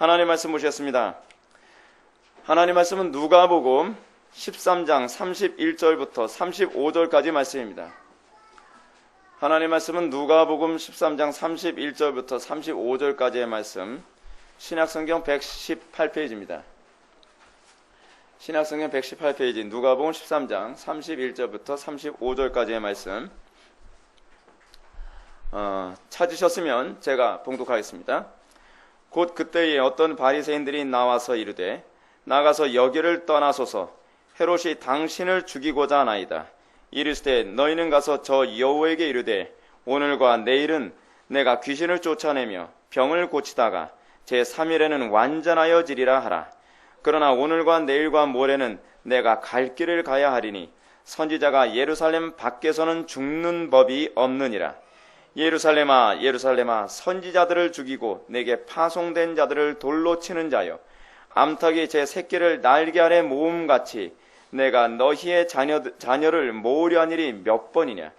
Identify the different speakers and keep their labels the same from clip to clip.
Speaker 1: 하나님 말씀 보시겠습니다. 하나님 말씀은 누가복음 13장 31절부터 35절까지 말씀입니다. 하나님 말씀은 누가복음 13장 31절부터 35절까지의 말씀, 신약성경 118페이지입니다. 신약성경 118페이지 누가복음 13장 31절부터 35절까지의 말씀 찾으셨으면 제가 봉독하겠습니다. 곧 그때에 어떤 바리새인들이 나와서 이르되 나가서 여기를 떠나소서 헤롯이 당신을 죽이고자 하나이다. 이르시되 너희는 가서 저 여호에게 이르되 오늘과 내일은 내가 귀신을 쫓아내며 병을 고치다가 제3일에는 완전하여지리라 하라. 그러나 오늘과 내일과 모레는 내가 갈 길을 가야 하리니 선지자가 예루살렘 밖에서는 죽는 법이 없느니라. 예루살렘아 예루살렘아 선지자들을 죽이고 내게 파송된 자들을 돌로 치는 자여, 암탉이 제 새끼를 날개 아래 모음같이 내가 너희의 자녀를 모으려 한 일이 몇 번이냐.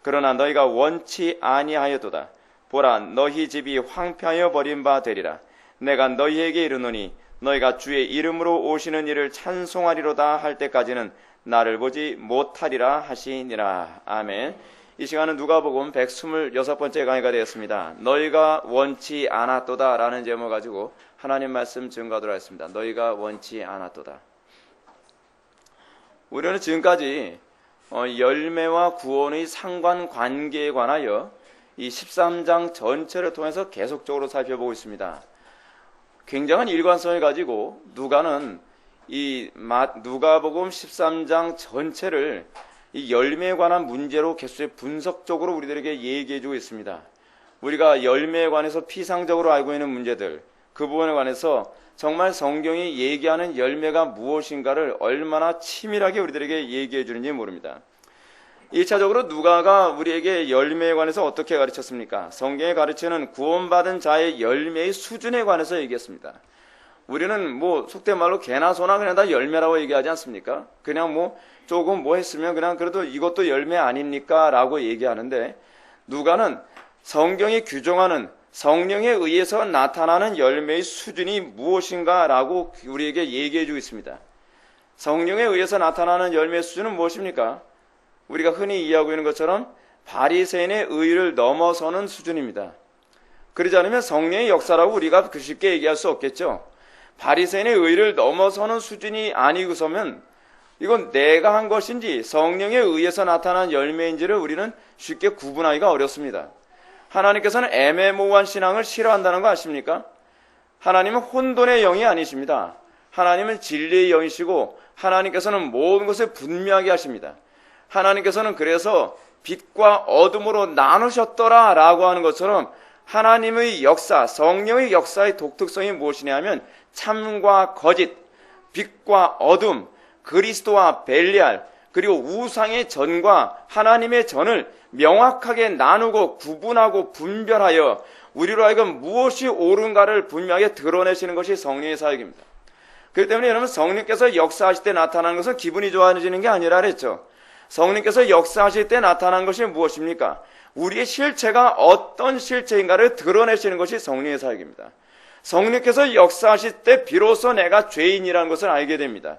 Speaker 1: 그러나 너희가 원치 아니하여도다. 보라, 너희 집이 황폐하여 버린 바 되리라. 내가 너희에게 이르노니 너희가 주의 이름으로 오시는 이를 찬송하리로다 할 때까지는 나를 보지 못하리라 하시니라. 아멘. 이 시간은 누가복음 126번째 강의가 되었습니다. 너희가 원치 않았도다 라는 제목을 가지고 하나님 말씀 증거하도록 하겠습니다. 너희가 원치 않았도다. 우리는 지금까지 열매와 구원의 상관관계에 관하여 이 13장 전체를 통해서 계속적으로 살펴보고 있습니다. 굉장한 일관성을 가지고 누가는 이 누가복음 13장 전체를 이 열매에 관한 문제로 계속 분석적으로 우리들에게 얘기해주고 있습니다. 우리가 열매에 관해서 피상적으로 알고 있는 문제들, 그 부분에 관해서 정말 성경이 얘기하는 열매가 무엇인가를 얼마나 치밀하게 우리들에게 얘기해 주는지 모릅니다. 1차적으로 누가가 우리에게 열매에 관해서 어떻게 가르쳤습니까? 성경에 가르치는 구원받은 자의 열매의 수준에 관해서 얘기했습니다. 우리는 속된 말로 개나 소나 그냥 다 열매라고 얘기하지 않습니까? 그냥 조금 했으면 그냥 그래도 이것도 열매 아닙니까? 라고 얘기하는데, 누가는 성경이 규정하는 성령에 의해서 나타나는 열매의 수준이 무엇인가 라고 우리에게 얘기해 주고 있습니다. 성령에 의해서 나타나는 열매의 수준은 무엇입니까? 우리가 흔히 이해하고 있는 것처럼 바리새인의 의를 넘어서는 수준입니다. 그러지 않으면 성령의 역사라고 우리가 쉽게 얘기할 수 없겠죠. 바리새인의 의를 넘어서는 수준이 아니고서면 이건 내가 한 것인지 성령에 의해서 나타난 열매인지를 우리는 쉽게 구분하기가 어렵습니다. 하나님께서는 애매모호한 신앙을 싫어한다는 거 아십니까? 하나님은 혼돈의 영이 아니십니다. 하나님은 진리의 영이시고 하나님께서는 모든 것을 분명하게 하십니다. 하나님께서는 그래서 빛과 어둠으로 나누셨더라 라고 하는 것처럼 하나님의 역사, 성령의 역사의 독특성이 무엇이냐 하면 참과 거짓, 빛과 어둠, 그리스도와 벨리알, 그리고 우상의 전과 하나님의 전을 명확하게 나누고 구분하고 분별하여 우리로 하여금 무엇이 옳은가를 분명하게 드러내시는 것이 성령의 사역입니다. 그렇기 때문에 여러분, 성령께서 역사하실 때 나타나는 것은 기분이 좋아지는 게 아니라 그랬죠. 성령께서 역사하실 때 나타난 것이 무엇입니까? 우리의 실체가 어떤 실체인가를 드러내시는 것이 성령의 사역입니다. 성령께서 역사하실 때 비로소 내가 죄인이라는 것을 알게 됩니다.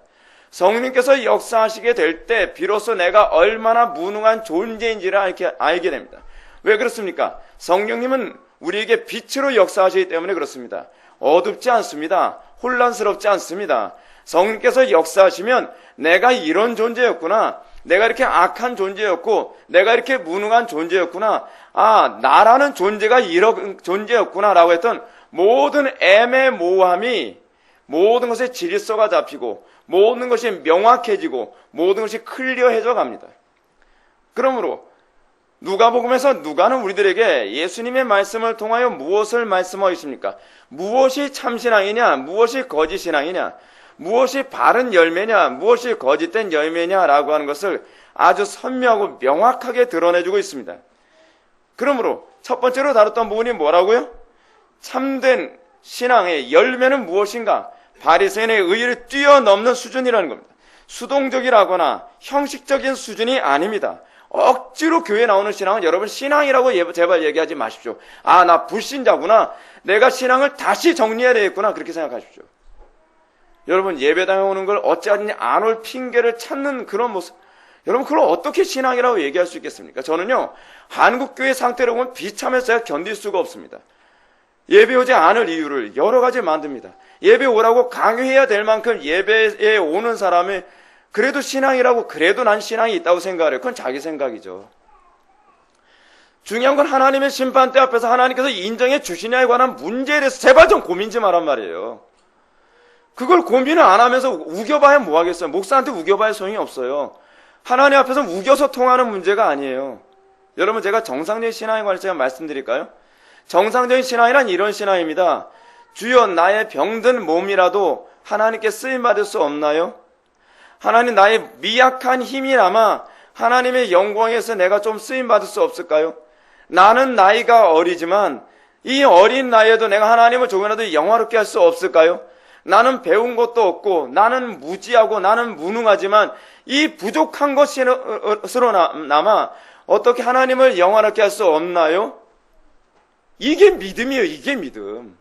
Speaker 1: 성령께서 역사하시게 될 때 비로소 내가 얼마나 무능한 존재인지를 알게 됩니다. 왜 그렇습니까? 성령님은 우리에게 빛으로 역사하시기 때문에 그렇습니다. 어둡지 않습니다. 혼란스럽지 않습니다. 성령께서 역사하시면 내가 이런 존재였구나, 내가 이렇게 악한 존재였고 내가 이렇게 무능한 존재였구나, 나라는 존재가 이런 존재였구나 라고 했던 모든 애매모호함이 모든 것에 질서가 잡히고 모든 것이 명확해지고 모든 것이 클리어해져 갑니다. 그러므로 누가복음에서 누가는 우리들에게 예수님의 말씀을 통하여 무엇을 말씀하고 있습니까? 무엇이 참신앙이냐, 무엇이 거짓신앙이냐, 무엇이 바른 열매냐, 무엇이 거짓된 열매냐라고 하는 것을 아주 선명하고 명확하게 드러내주고 있습니다. 그러므로 첫 번째로 다뤘던 부분이 뭐라고요? 참된 신앙의 열매는 무엇인가? 바리새인의 의의를 뛰어넘는 수준이라는 겁니다. 수동적이라거나 형식적인 수준이 아닙니다. 억지로 교회에 나오는 신앙은 여러분 신앙이라고 제발 얘기하지 마십시오. 나 불신자구나, 내가 신앙을 다시 정리해야 되겠구나, 그렇게 생각하십시오. 여러분, 예배당에 오는 걸 어찌하든지 안 올 핑계를 찾는 그런 모습, 여러분, 그걸 어떻게 신앙이라고 얘기할 수 있겠습니까? 저는요, 한국교회 상태로 보면 비참해서 제가 견딜 수가 없습니다. 예배 오지 않을 이유를 여러 가지 만듭니다. 예배 오라고 강요해야 될 만큼 예배에 오는 사람이 그래도 신앙이라고, 그래도 난 신앙이 있다고 생각해요. 그건 자기 생각이죠. 중요한 건 하나님의 심판대 앞에서 하나님께서 인정해 주시냐에 관한 문제에 대해서 제발 좀 고민 좀 하란 말이에요. 그걸 고민을 안 하면서 우겨봐야 뭐 하겠어요. 목사한테 우겨봐야 소용이 없어요. 하나님 앞에서 우겨서 통하는 문제가 아니에요. 여러분, 제가 정상적인 신앙에 관해서 제가 말씀드릴까요? 정상적인 신앙이란 이런 신앙입니다. 주여, 나의 병든 몸이라도 하나님께 쓰임받을 수 없나요? 하나님, 나의 미약한 힘이나마 하나님의 영광에서 내가 좀 쓰임받을 수 없을까요? 나는 나이가 어리지만 이 어린 나이에도 내가 하나님을 조금이라도 영화롭게 할 수 없을까요? 나는 배운 것도 없고 나는 무지하고 나는 무능하지만 이 부족한 것으로나마 어떻게 하나님을 영화롭게 할 수 없나요? 이게 믿음이에요. 이게 믿음.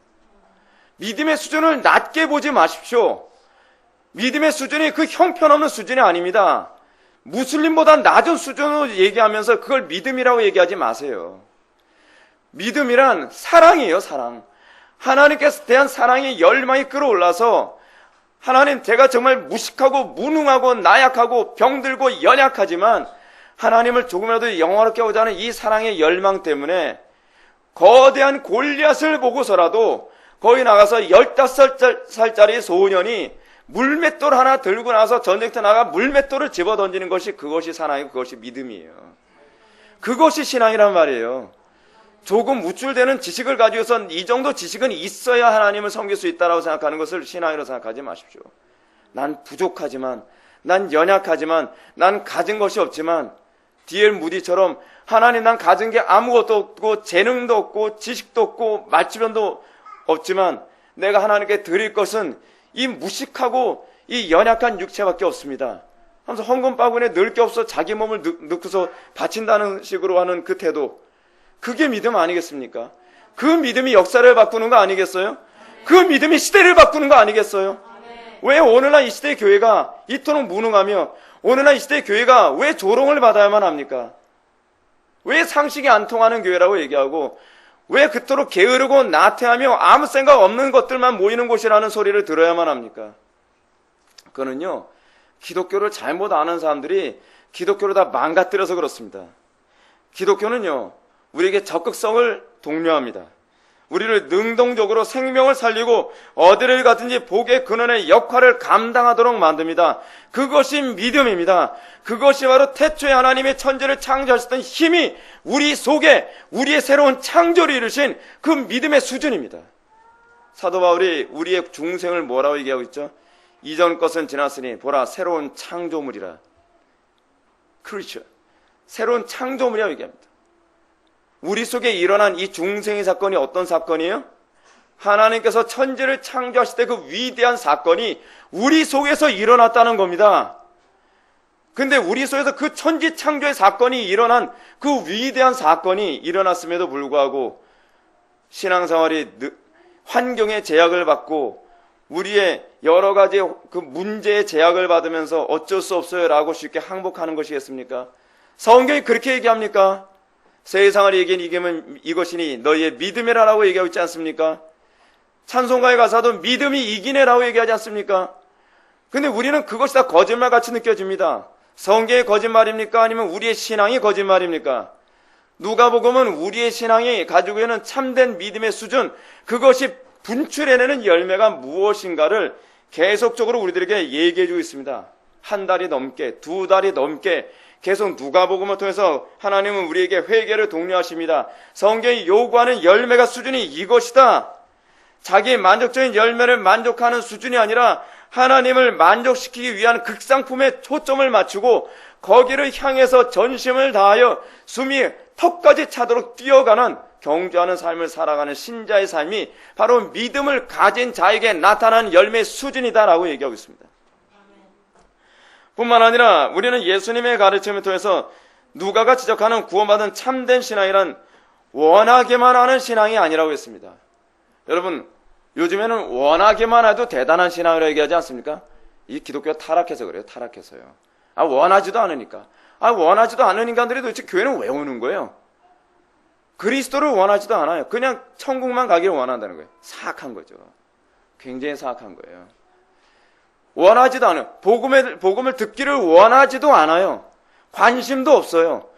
Speaker 1: 믿음의 수준을 낮게 보지 마십시오. 믿음의 수준이 그 형편없는 수준이 아닙니다. 무슬림보다 낮은 수준으로 얘기하면서 그걸 믿음이라고 얘기하지 마세요. 믿음이란 사랑이에요. 사랑. 하나님께 대한 사랑이 열망이 끌어올라서 하나님, 제가 정말 무식하고 무능하고 나약하고 병들고 연약하지만 하나님을 조금이라도 영화롭게 하고자 하는 이 사랑의 열망 때문에 거대한 골리앗을 보고서라도 거기 나가서 15살짜리 소년이 물맷돌 하나 들고 나서 전쟁터 나가 물맷돌을 집어던지는 것이, 그것이 사랑이고 그것이 믿음이에요. 그것이 신앙이란 말이에요. 조금 우쭐대는 지식을 가지고선 이 정도 지식은 있어야 하나님을 섬길 수 있다고 생각하는 것을 신앙이라고 생각하지 마십시오. 난 부족하지만, 난 연약하지만, 난 가진 것이 없지만 D.L. 무디처럼 하나님, 난 가진 게 아무것도 없고 재능도 없고 지식도 없고 말주변도 없지만 내가 하나님께 드릴 것은 이 무식하고 이 연약한 육체밖에 없습니다 하면서 헌금 바구니에 넣을 게 없어 자기 몸을 넣고서 바친다는 식으로 하는 그 태도, 그게 믿음 아니겠습니까? 그 믿음이 역사를 바꾸는 거 아니겠어요? 그 믿음이 시대를 바꾸는 거 아니겠어요? 왜 오늘날 이 시대의 교회가 이토록 무능하며 오늘날 이 시대의 교회가 왜 조롱을 받아야만 합니까? 왜 상식이 안 통하는 교회라고 얘기하고 왜 그토록 게으르고 나태하며 아무 생각 없는 것들만 모이는 곳이라는 소리를 들어야만 합니까? 그거는요, 기독교를 잘못 아는 사람들이 기독교를 다 망가뜨려서 그렇습니다. 기독교는요, 우리에게 적극성을 독려합니다. 우리를 능동적으로 생명을 살리고 어디를 가든지 복의 근원의 역할을 감당하도록 만듭니다. 그것이 믿음입니다. 그것이 바로 태초에 하나님의 천지를 창조하셨던 힘이 우리 속에 우리의 새로운 창조를 이루신 그 믿음의 수준입니다. 사도 바울이 우리의 중생을 뭐라고 얘기하고 있죠? 이전 것은 지났으니 보라 새로운 창조물이라. creature, 새로운 창조물이라고 얘기합니다. 우리 속에 일어난 이 중생의 사건이 어떤 사건이에요? 하나님께서 천지를 창조하실 때 그 위대한 사건이 우리 속에서 일어났다는 겁니다. 근데 우리 속에서 그 천지 창조의 사건이 일어난 그 위대한 사건이 일어났음에도 불구하고 신앙생활이 환경의 제약을 받고 우리의 여러 가지 그 문제의 제약을 받으면서 어쩔 수 없어요 라고 쉽게 항복하는 것이겠습니까? 성경이 그렇게 얘기합니까? 세상을 이기면 이것이니 너희의 믿음이라고 얘기하고 있지 않습니까? 찬송가의 가사도 믿음이 이기네라고 얘기하지 않습니까? 근데 우리는 그것이 다 거짓말같이 느껴집니다. 성경의 거짓말입니까? 아니면 우리의 신앙이 거짓말입니까? 누가복음은 우리의 신앙이 가지고 있는 참된 믿음의 수준, 그것이 분출해내는 열매가 무엇인가를 계속적으로 우리들에게 얘기해주고 있습니다. 한 달이 넘게, 두 달이 넘게 계속 누가복음을 통해서 하나님은 우리에게 회개를 독려하십니다. 성경이 요구하는 열매가 수준이 이것이다. 자기 만족적인 열매를 만족하는 수준이 아니라 하나님을 만족시키기 위한 극상품에 초점을 맞추고 거기를 향해서 전심을 다하여 숨이 턱까지 차도록 뛰어가는 경주하는 삶을 살아가는 신자의 삶이 바로 믿음을 가진 자에게 나타나는 열매의 수준이다라고 얘기하고 있습니다. 뿐만 아니라 우리는 예수님의 가르침을 통해서 누가가 지적하는 구원받은 참된 신앙이란 원하기만 하는 신앙이 아니라고 했습니다. 여러분, 요즘에는 원하기만 해도 대단한 신앙을 얘기하지 않습니까? 이 기독교가 타락해서 그래요. 타락해서요. 원하지도 않으니까. 원하지도 않은 인간들이 도대체 교회는 왜 오는 거예요? 그리스도를 원하지도 않아요. 그냥 천국만 가기를 원한다는 거예요. 사악한 거죠. 굉장히 사악한 거예요. 원하지도 않아요. 복음을 듣기를 원하지도 않아요. 관심도 없어요.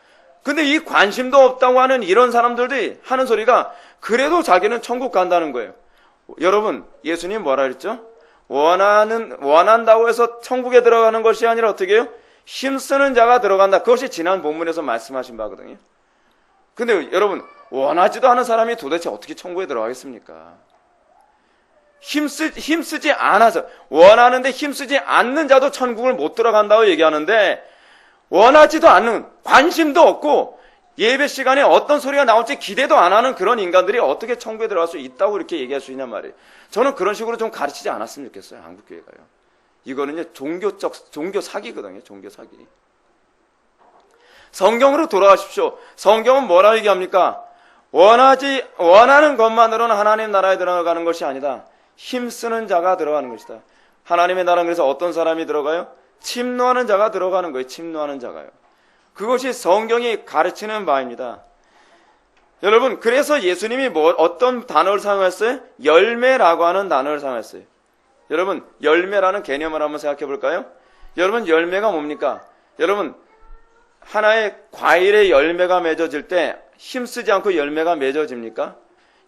Speaker 1: 근데 이 관심도 없다고 하는 이런 사람들이 하는 소리가 그래도 자기는 천국 간다는 거예요. 여러분, 예수님 뭐라 그랬죠? 원한다고 해서 천국에 들어가는 것이 아니라 어떻게 해요? 힘쓰는 자가 들어간다. 그것이 지난 본문에서 말씀하신 바거든요. 근데 여러분, 원하지도 않은 사람이 도대체 어떻게 천국에 들어가겠습니까? 힘쓰지 않아서, 원하는데 힘쓰지 않는 자도 천국을 못 들어간다고 얘기하는데, 원하지도 않는, 관심도 없고, 예배 시간에 어떤 소리가 나올지 기대도 안 하는 그런 인간들이 어떻게 천국에 들어갈 수 있다고 이렇게 얘기할 수 있냔 말이에요. 저는 그런 식으로 좀 가르치지 않았으면 좋겠어요. 한국교회가요. 이거는요, 종교 사기거든요. 종교 사기. 성경으로 돌아가십시오. 성경은 뭐라 얘기합니까? 원하는 것만으로는 하나님 나라에 들어가는 것이 아니다. 힘쓰는 자가 들어가는 것이다. 하나님의 나라는 그래서 어떤 사람이 들어가요? 침노하는 자가 들어가는 거예요. 침노하는 자가요. 그것이 성경이 가르치는 바입니다. 여러분, 그래서 예수님이 어떤 단어를 사용했어요? 열매라고 하는 단어를 사용했어요. 여러분, 열매라는 개념을 한번 생각해 볼까요? 여러분, 열매가 뭡니까? 여러분, 하나의 과일의 열매가 맺어질 때 힘쓰지 않고 열매가 맺어집니까?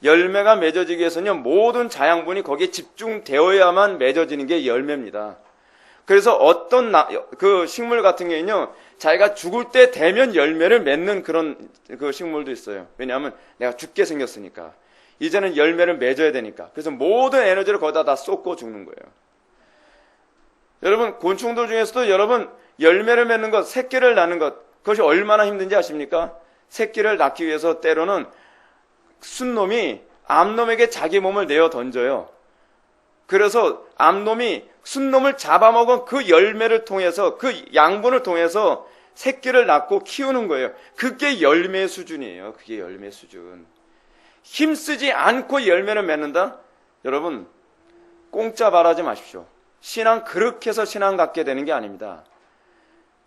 Speaker 1: 열매가 맺어지기 위해서는요, 모든 자양분이 거기에 집중되어야만 맺어지는 게 열매입니다. 그래서 어떤 그 식물 같은 경우는요, 자기가 죽을 때 되면 열매를 맺는 그런 그 식물도 있어요. 왜냐하면 내가 죽게 생겼으니까. 이제는 열매를 맺어야 되니까. 그래서 모든 에너지를 거기다 다 쏟고 죽는 거예요. 여러분, 곤충들 중에서도 여러분, 열매를 맺는 것, 새끼를 낳는 것, 그것이 얼마나 힘든지 아십니까? 새끼를 낳기 위해서 때로는 순놈이 암놈에게 자기 몸을 내어 던져요. 그래서 암놈이 순놈을 잡아먹은 그 열매를 통해서, 그 양분을 통해서 새끼를 낳고 키우는 거예요. 그게 열매 수준이에요. 그게 열매 수준. 힘쓰지 않고 열매를 맺는다? 여러분, 공짜 바라지 마십시오. 신앙 그렇게 해서 신앙 갖게 되는 게 아닙니다.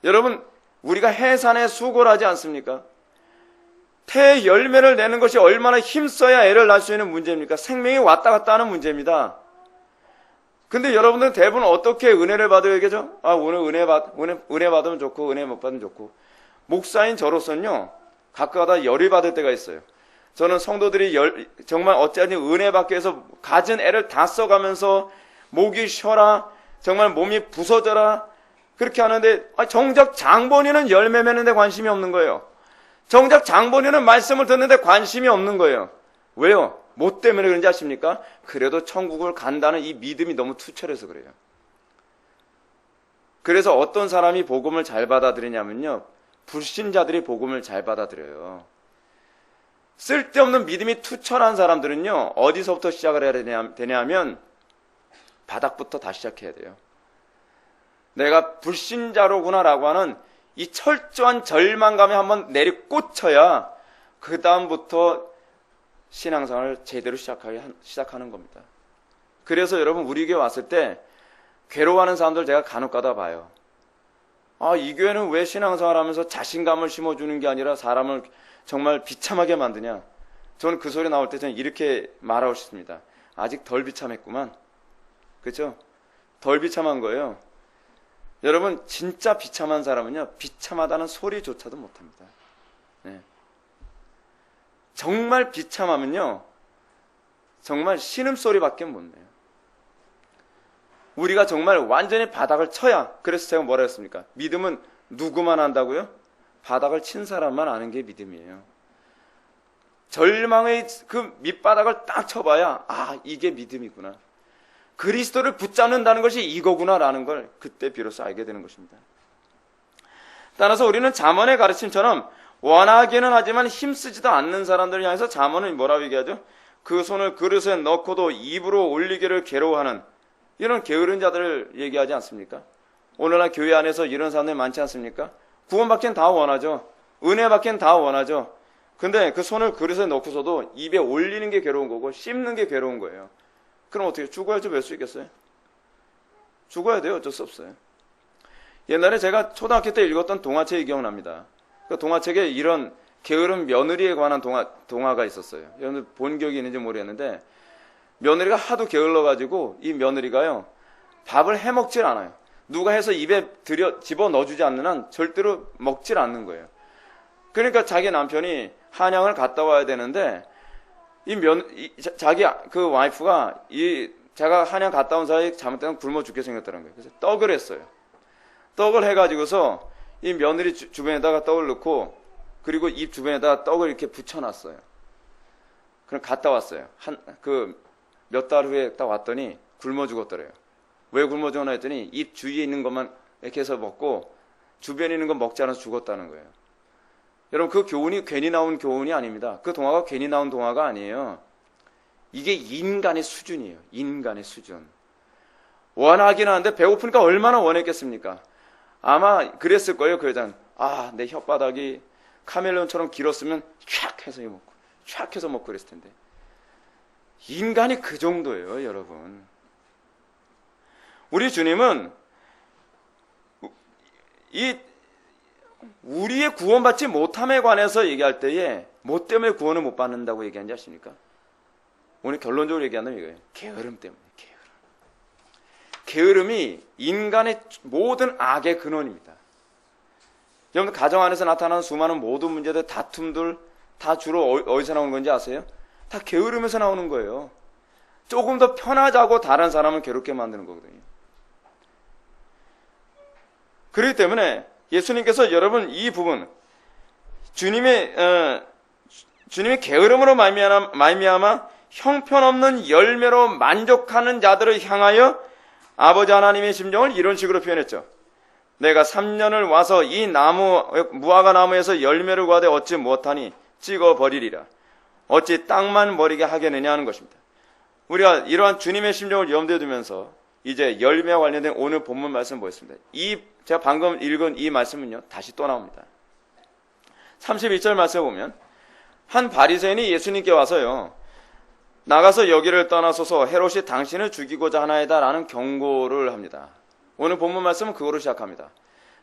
Speaker 1: 여러분, 우리가 해산에 수고를 하지 않습니까? 태 열매를 내는 것이 얼마나 힘써야 애를 낳을 수 있는 문제입니까? 생명이 왔다 갔다 하는 문제입니다. 근데 여러분들은 대부분 어떻게 은혜를 받아야 되죠? 오늘 은혜 받으면 좋고, 은혜 못 받으면 좋고. 목사인 저로서는요, 가끔가다 열이 받을 때가 있어요. 저는 성도들이 정말 어찌하니 은혜 받기 위해서 가진 애를 다 써가면서 목이 쉬어라, 정말 몸이 부서져라, 그렇게 하는데, 정작 장본인은 열매 맺는데 관심이 없는 거예요. 정작 장본인은 말씀을 듣는데 관심이 없는 거예요. 왜요? 뭐 때문에 그런지 아십니까? 그래도 천국을 간다는 이 믿음이 너무 투철해서 그래요. 그래서 어떤 사람이 복음을 잘 받아들이냐면요, 불신자들이 복음을 잘 받아들여요. 쓸데없는 믿음이 투철한 사람들은요, 어디서부터 시작을 해야 되냐면 바닥부터 다시 시작해야 돼요. 내가 불신자로구나라고 하는 이 철저한 절망감에 한번 내리꽂혀야 그 다음부터 신앙생활을 제대로 시작하는 겁니다. 그래서 여러분, 우리 교회 왔을 때 괴로워하는 사람들 제가 간혹가다 봐요. 이 교회는 왜 신앙생활 하면서 자신감을 심어주는 게 아니라 사람을 정말 비참하게 만드냐. 저는 그 소리 나올 때 저는 이렇게 말하고 싶습니다. 아직 덜 비참했구만. 그렇죠? 덜 비참한 거예요. 여러분, 진짜 비참한 사람은요, 비참하다는 소리조차도 못합니다. 네. 정말 비참하면요, 정말 신음소리밖에 못 내요. 우리가 정말 완전히 바닥을 쳐야, 그래서 제가 뭐라 했습니까? 믿음은 누구만 안다고요? 바닥을 친 사람만 아는 게 믿음이에요. 절망의 그 밑바닥을 딱 쳐봐야, 이게 믿음이구나. 그리스도를 붙잡는다는 것이 이거구나라는 걸 그때 비로소 알게 되는 것입니다. 따라서 우리는 잠언의 가르침처럼 원하기는 하지만 힘쓰지도 않는 사람들을 향해서 잠언은 뭐라고 얘기하죠? 그 손을 그릇에 넣고도 입으로 올리기를 괴로워하는 이런 게으른 자들을 얘기하지 않습니까? 오늘날 교회 안에서 이런 사람들이 많지 않습니까? 구원받기는 다 원하죠. 은혜 받기는 다 원하죠. 근데 그 손을 그릇에 넣고서도 입에 올리는 게 괴로운 거고 씹는 게 괴로운 거예요. 그럼 어떻게 죽어야지 몇 수 있겠어요? 죽어야 돼요. 어쩔 수 없어요. 옛날에 제가 초등학교 때 읽었던 동화책이 기억납니다. 그 동화책에 이런 게으른 며느리에 관한 동화가 있었어요. 여러분 본 기억이 있는지 모르겠는데 며느리가 하도 게을러가지고 이 며느리가요 밥을 해먹질 않아요. 누가 해서 입에 집어넣어주지 않는 한 절대로 먹질 않는 거예요. 그러니까 자기 남편이 한양을 갔다 와야 되는데 자기 그 와이프가 제가 한양 갔다 온 사이에 잘못되면 굶어 죽게 생겼다는 거예요. 그래서 떡을 했어요. 떡을 해가지고서 이 며느리 주변에다가 떡을 넣고 그리고 입 주변에다가 떡을 이렇게 붙여놨어요. 그럼 갔다 왔어요. 몇 달 후에 딱 왔더니 굶어 죽었더래요. 왜 굶어 죽었나 했더니 입 주위에 있는 것만 이렇게 해서 먹고 주변에 있는 건 먹지 않아서 죽었다는 거예요. 여러분 그 교훈이 괜히 나온 교훈이 아닙니다. 그 동화가 괜히 나온 동화가 아니에요. 이게 인간의 수준이에요. 인간의 수준. 원하긴 하는데 배고프니까 얼마나 원했겠습니까? 아마 그랬을 거예요. 그 여자는 내 혓바닥이 카멜레온처럼 길었으면 촥 해서 먹고 촥 해서 먹고 그랬을 텐데 인간이 그 정도예요. 여러분 우리 주님은 우리의 구원받지 못함에 관해서 얘기할 때에 뭐 때문에 구원을 못 받는다고 얘기하는지 아십니까? 오늘 결론적으로 얘기한다면 이거예요. 게으름 때문에. 게으름이 인간의 모든 악의 근원입니다. 여러분 가정 안에서 나타나는 수많은 모든 문제들, 다툼들 다 주로 어디서 나오는 건지 아세요? 다 게으름에서 나오는 거예요. 조금 더 편하자고 다른 사람을 괴롭게 만드는 거거든요. 그렇기 때문에 예수님께서 여러분 이 부분 주님의 게으름으로 말미암아 형편없는 열매로 만족하는 자들을 향하여 아버지 하나님의 심정을 이런 식으로 표현했죠. 내가 3년을 와서 이 무화과 나무에서 열매를 구하되 얻지 못하니 찍어버리리라. 어찌 땅만 버리게 하겠느냐 하는 것입니다. 우리가 이러한 주님의 심정을 염두에 두면서 이제 열매와 관련된 오늘 본문 말씀 보겠습니다. 제가 방금 읽은 이 말씀은요 다시 또 나옵니다. 31절 말씀에 보면 한 바리새인이 예수님께 와서요 나가서 여기를 떠나소서 헤롯이 당신을 죽이고자 하나이다 라는 경고를 합니다. 오늘 본문 말씀은 그거로 시작합니다.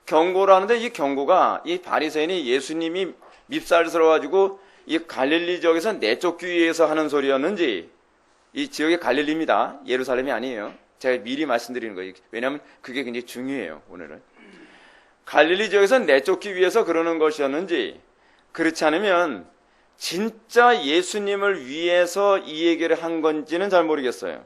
Speaker 1: 경고를 하는데 이 경고가 이 바리새인이 예수님이 밉살스러워가지고 이 갈릴리 지역에서 내쫓기 위해서 하는 소리였는지 이 지역이 갈릴리입니다. 예루살렘이 아니에요. 제가 미리 말씀드리는 거예요. 왜냐하면 그게 굉장히 중요해요. 오늘은 갈릴리 지역에서 내쫓기 위해서 그러는 것이었는지 그렇지 않으면 진짜 예수님을 위해서 이 얘기를 한 건지는 잘 모르겠어요.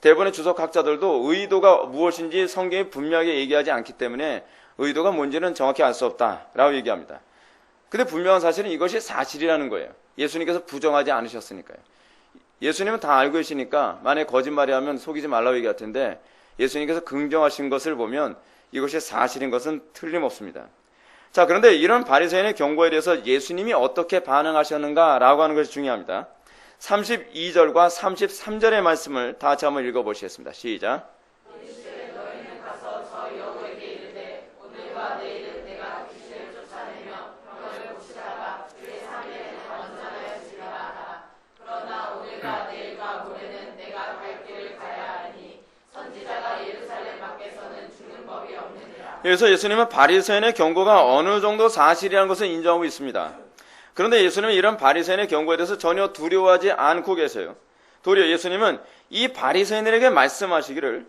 Speaker 1: 대부분의 주석학자들도 의도가 무엇인지 성경이 분명하게 얘기하지 않기 때문에 의도가 뭔지는 정확히 알 수 없다라고 얘기합니다. 근데 분명한 사실은 이것이 사실이라는 거예요. 예수님께서 부정하지 않으셨으니까요. 예수님은 다 알고 계시니까 만약에 거짓말이 하면 속이지 말라고 얘기할 텐데 예수님께서 긍정하신 것을 보면 이것이 사실인 것은 틀림없습니다. 자, 그런데 이런 바리새인의 경고에 대해서 예수님이 어떻게 반응하셨는가라고 하는 것이 중요합니다. 32절과 33절의 말씀을 다 같이 한번 읽어보시겠습니다. 시작.
Speaker 2: 너희는 가서 저 여우에게 이르되 오늘과 내일은 내가 귀신을 쫓아내며 병을 고치다가 주의 3일에는 완전하여 지리라 하라. 그러나 오늘과 내일과 모레는 내가 갈 길을 가야 하니 선지자가 예루살렘 밖에서는 죽는 법이 없느니라.
Speaker 1: 그래서 예수님은 바리새인의 경고가 어느 정도 사실이라는 것을 인정하고 있습니다. 그런데 예수님은 이런 바리새인의 경고에 대해서 전혀 두려워하지 않고 계세요. 도리어 예수님은 이 바리새인들에게 말씀하시기를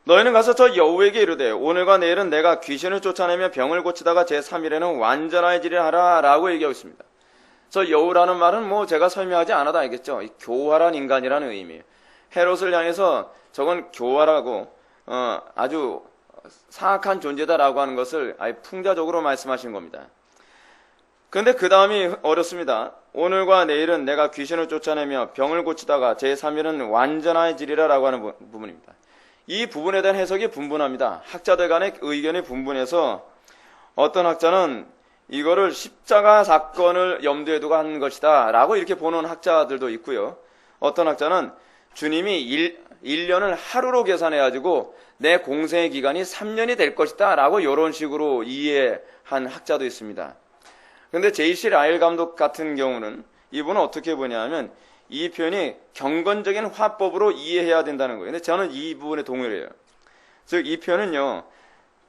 Speaker 1: 너희는 가서 저 여우에게 이르되 오늘과 내일은 내가 귀신을 쫓아내며 병을 고치다가 제3일에는 완전해지리라 하라 라고 얘기하고 있습니다. 저 여우라는 말은 제가 설명하지 않아도 알겠죠. 교활한 인간이라는 의미예요. 헤롯을 향해서 저건 교활하고 아주 사악한 존재다라고 하는 것을 아예 풍자적으로 말씀하신 겁니다. 그런데 그 다음이 어렵습니다. 오늘과 내일은 내가 귀신을 쫓아내며 병을 고치다가 제3일은 완전해지리라 라고 하는 부분입니다. 이 부분에 대한 해석이 분분합니다. 학자들 간의 의견이 분분해서 어떤 학자는 이거를 십자가 사건을 염두에 두고 한 것이다 라고 이렇게 보는 학자들도 있고요. 어떤 학자는 주님이 1년을 하루로 계산해가지고 내 공생의 기간이 3년이 될 것이다 라고 이런 식으로 이해한 학자도 있습니다. 근데 J.C. 라일 감독 같은 경우는 이분은 어떻게 보냐면 이 표현이 경건적인 화법으로 이해해야 된다는 거예요. 근데 저는 이 부분에 동의를 해요. 즉, 이 표현은요,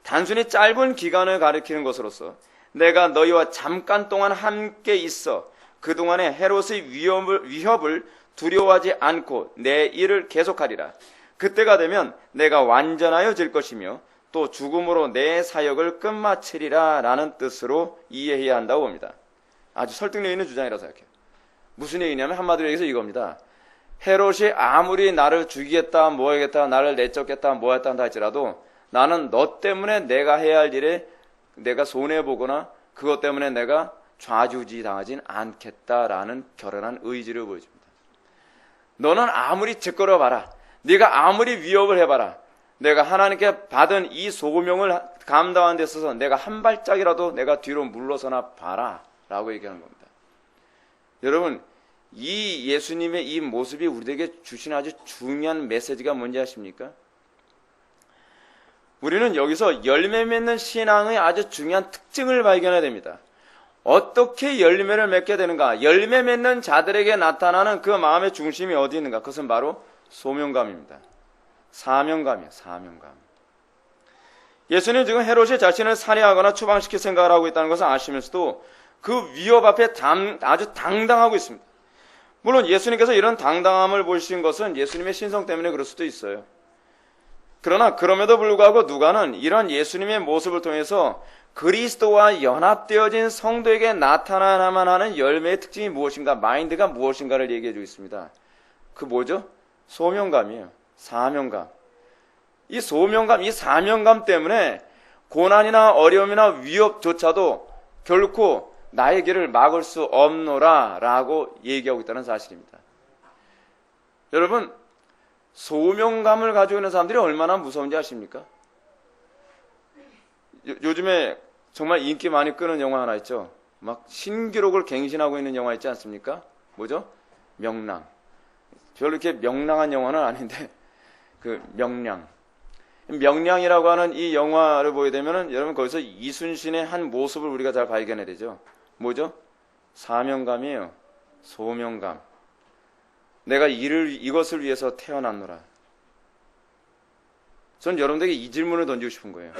Speaker 1: 단순히 짧은 기간을 가리키는 것으로서 내가 너희와 잠깐 동안 함께 있어 그동안의 헤롯의 위협을 두려워하지 않고 내 일을 계속하리라. 그때가 되면 내가 완전하여질 것이며 또 죽음으로 내 사역을 끝마치리라 라는 뜻으로 이해해야 한다고 봅니다. 아주 설득력 있는 주장이라고 생각해요. 무슨 얘기냐면 한마디로 얘기해서 이겁니다. 헤롯이 아무리 나를 죽이겠다, 뭐 하겠다, 나를 내쫓겠다, 뭐 했다 한다 할지라도 나는 너 때문에 내가 해야 할 일에 내가 손해보거나 그것 때문에 내가 좌지우지 당하진 않겠다라는 결연한 의지를 보여줍니다. 너는 아무리 짓거려봐라. 네가 아무리 위협을 해봐라. 내가 하나님께 받은 이 소명을 감당하는 데 있어서 내가 한 발짝이라도 내가 뒤로 물러서나 봐라 라고 얘기하는 겁니다. 여러분, 이 예수님의 이 모습이 우리에게 주신 아주 중요한 메시지가 뭔지 아십니까? 우리는 여기서 열매 맺는 신앙의 아주 중요한 특징을 발견해야 됩니다. 어떻게 열매를 맺게 되는가? 열매 맺는 자들에게 나타나는 그 마음의 중심이 어디 있는가? 그것은 바로 소명감입니다. 사명감이에요. 사명감. 예수님 지금 헤롯이 자신을 살해하거나 추방시킬 생각을 하고 있다는 것을 아시면서도 그 위협 앞에 아주 당당하고 있습니다. 물론 예수님께서 이런 당당함을 보신 것은 예수님의 신성 때문에 그럴 수도 있어요. 그러나 그럼에도 불구하고 누가는 이런 예수님의 모습을 통해서 그리스도와 연합되어진 성도에게 나타나야만 하는 열매의 특징이 무엇인가, 마인드가 무엇인가를 얘기해 주고 있습니다. 그 뭐죠? 소명감이에요. 사명감. 이 소명감, 이 사명감 때문에 고난이나 어려움이나 위협조차도 결코 나의 길을 막을 수 없노라 라고 얘기하고 있다는 사실입니다. 여러분, 소명감을 가지고 있는 사람들이 얼마나 무서운지 아십니까? 요즘에 정말 인기 많이 끄는 영화 하나 있죠. 막 신기록을 갱신하고 있는 영화 있지 않습니까? 뭐죠? 명랑. 별로 이렇게 명랑한 영화는 아닌데 그 명량이라고 하는 이 영화를 보게 되면은 여러분 거기서 이순신의 한 모습을 우리가 잘 발견해야 되죠. 뭐죠? 사명감이에요. 소명감. 내가 이것을 위해서 태어났노라. 전 여러분들에게 이 질문을 던지고 싶은 거예요.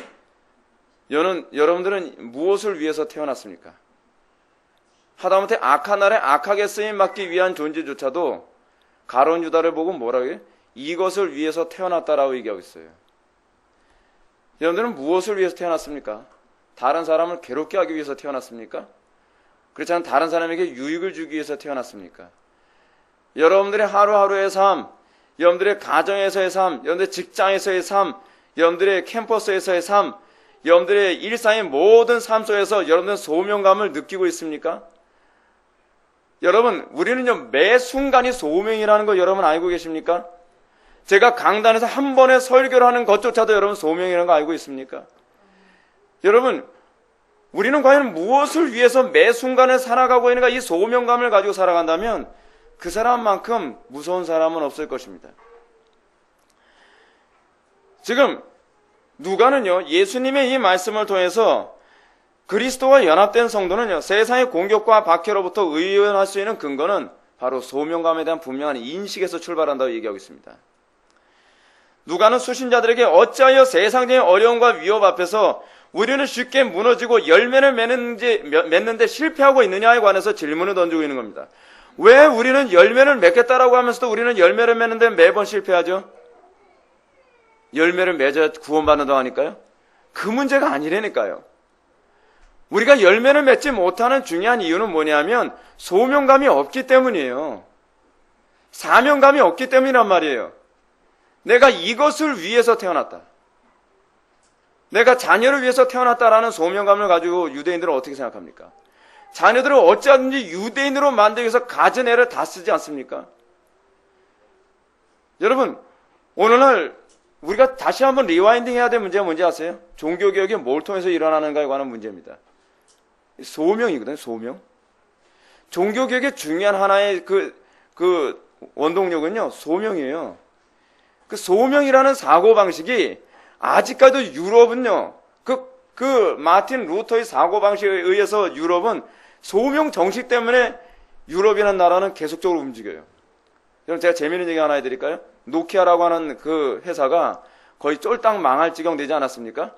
Speaker 1: 여러분들은 무엇을 위해서 태어났습니까? 하다못해 악한 날에 악하게 쓰임받기 위한 존재조차도 가룟 유다를 보고 뭐라고 해요? 이것을 위해서 태어났다라고 얘기하고 있어요. 여러분들은 무엇을 위해서 태어났습니까? 다른 사람을 괴롭게 하기 위해서 태어났습니까? 그렇지 않은 다른 사람에게 유익을 주기 위해서 태어났습니까? 여러분들의 하루하루의 삶, 여러분들의 가정에서의 삶, 여러분들의 직장에서의 삶, 여러분들의 캠퍼스에서의 삶, 여러분들의 일상의 모든 삶 속에서 여러분들은 소명감을 느끼고 있습니까? 여러분, 우리는요, 매 순간이 소명이라는 거 여러분 알고 계십니까? 제가 강단에서 한 번에 설교를 하는 것조차도 여러분 소명이라는 거 알고 있습니까? 여러분, 우리는 과연 무엇을 위해서 매 순간을 살아가고 있는가? 이 소명감을 가지고 살아간다면 그 사람만큼 무서운 사람은 없을 것입니다. 지금 누가는요, 예수님의 이 말씀을 통해서 그리스도와 연합된 성도는요, 세상의 공격과 박해로부터 의연할 수 있는 근거는 바로 소명감에 대한 분명한 인식에서 출발한다고 얘기하고 있습니다. 누가는 수신자들에게 어찌하여 세상적인 어려움과 위협 앞에서 우리는 쉽게 무너지고 열매를 맺는데 실패하고 있느냐에 관해서 질문을 던지고 있는 겁니다. 왜 우리는 열매를 맺겠다라고 하면서도 우리는 열매를 맺는데 매번 실패하죠? 열매를 맺어야 구원받는다고 하니까요? 그 문제가 아니라니까요. 우리가 열매를 맺지 못하는 중요한 이유는 뭐냐면 소명감이 없기 때문이에요. 사명감이 없기 때문이란 말이에요. 내가 이것을 위해서 태어났다. 내가 자녀를 위해서 태어났다라는 소명감을 가지고 유대인들은 어떻게 생각합니까? 자녀들을 어찌하든지 유대인으로 만들기 위해서 가진 애를 다 쓰지 않습니까? 여러분, 오늘날 우리가 다시 한번 리와인딩 해야 될 문제가 뭔지 아세요? 종교개혁이 뭘 통해서 일어나는가에 관한 문제입니다. 소명이거든요, 소명. 종교개혁의 중요한 하나의 그 원동력은요, 소명이에요. 그 소명이라는 사고방식이 아직까지도 유럽은요, 그 마틴 루터의 사고방식에 의해서 유럽은 소명 정식 때문에 유럽이라는 나라는 계속적으로 움직여요. 그럼 제가 재미있는 얘기 하나 해드릴까요? 노키아라고 하는 그 회사가 거의 쫄딱 망할 지경 되지 않았습니까?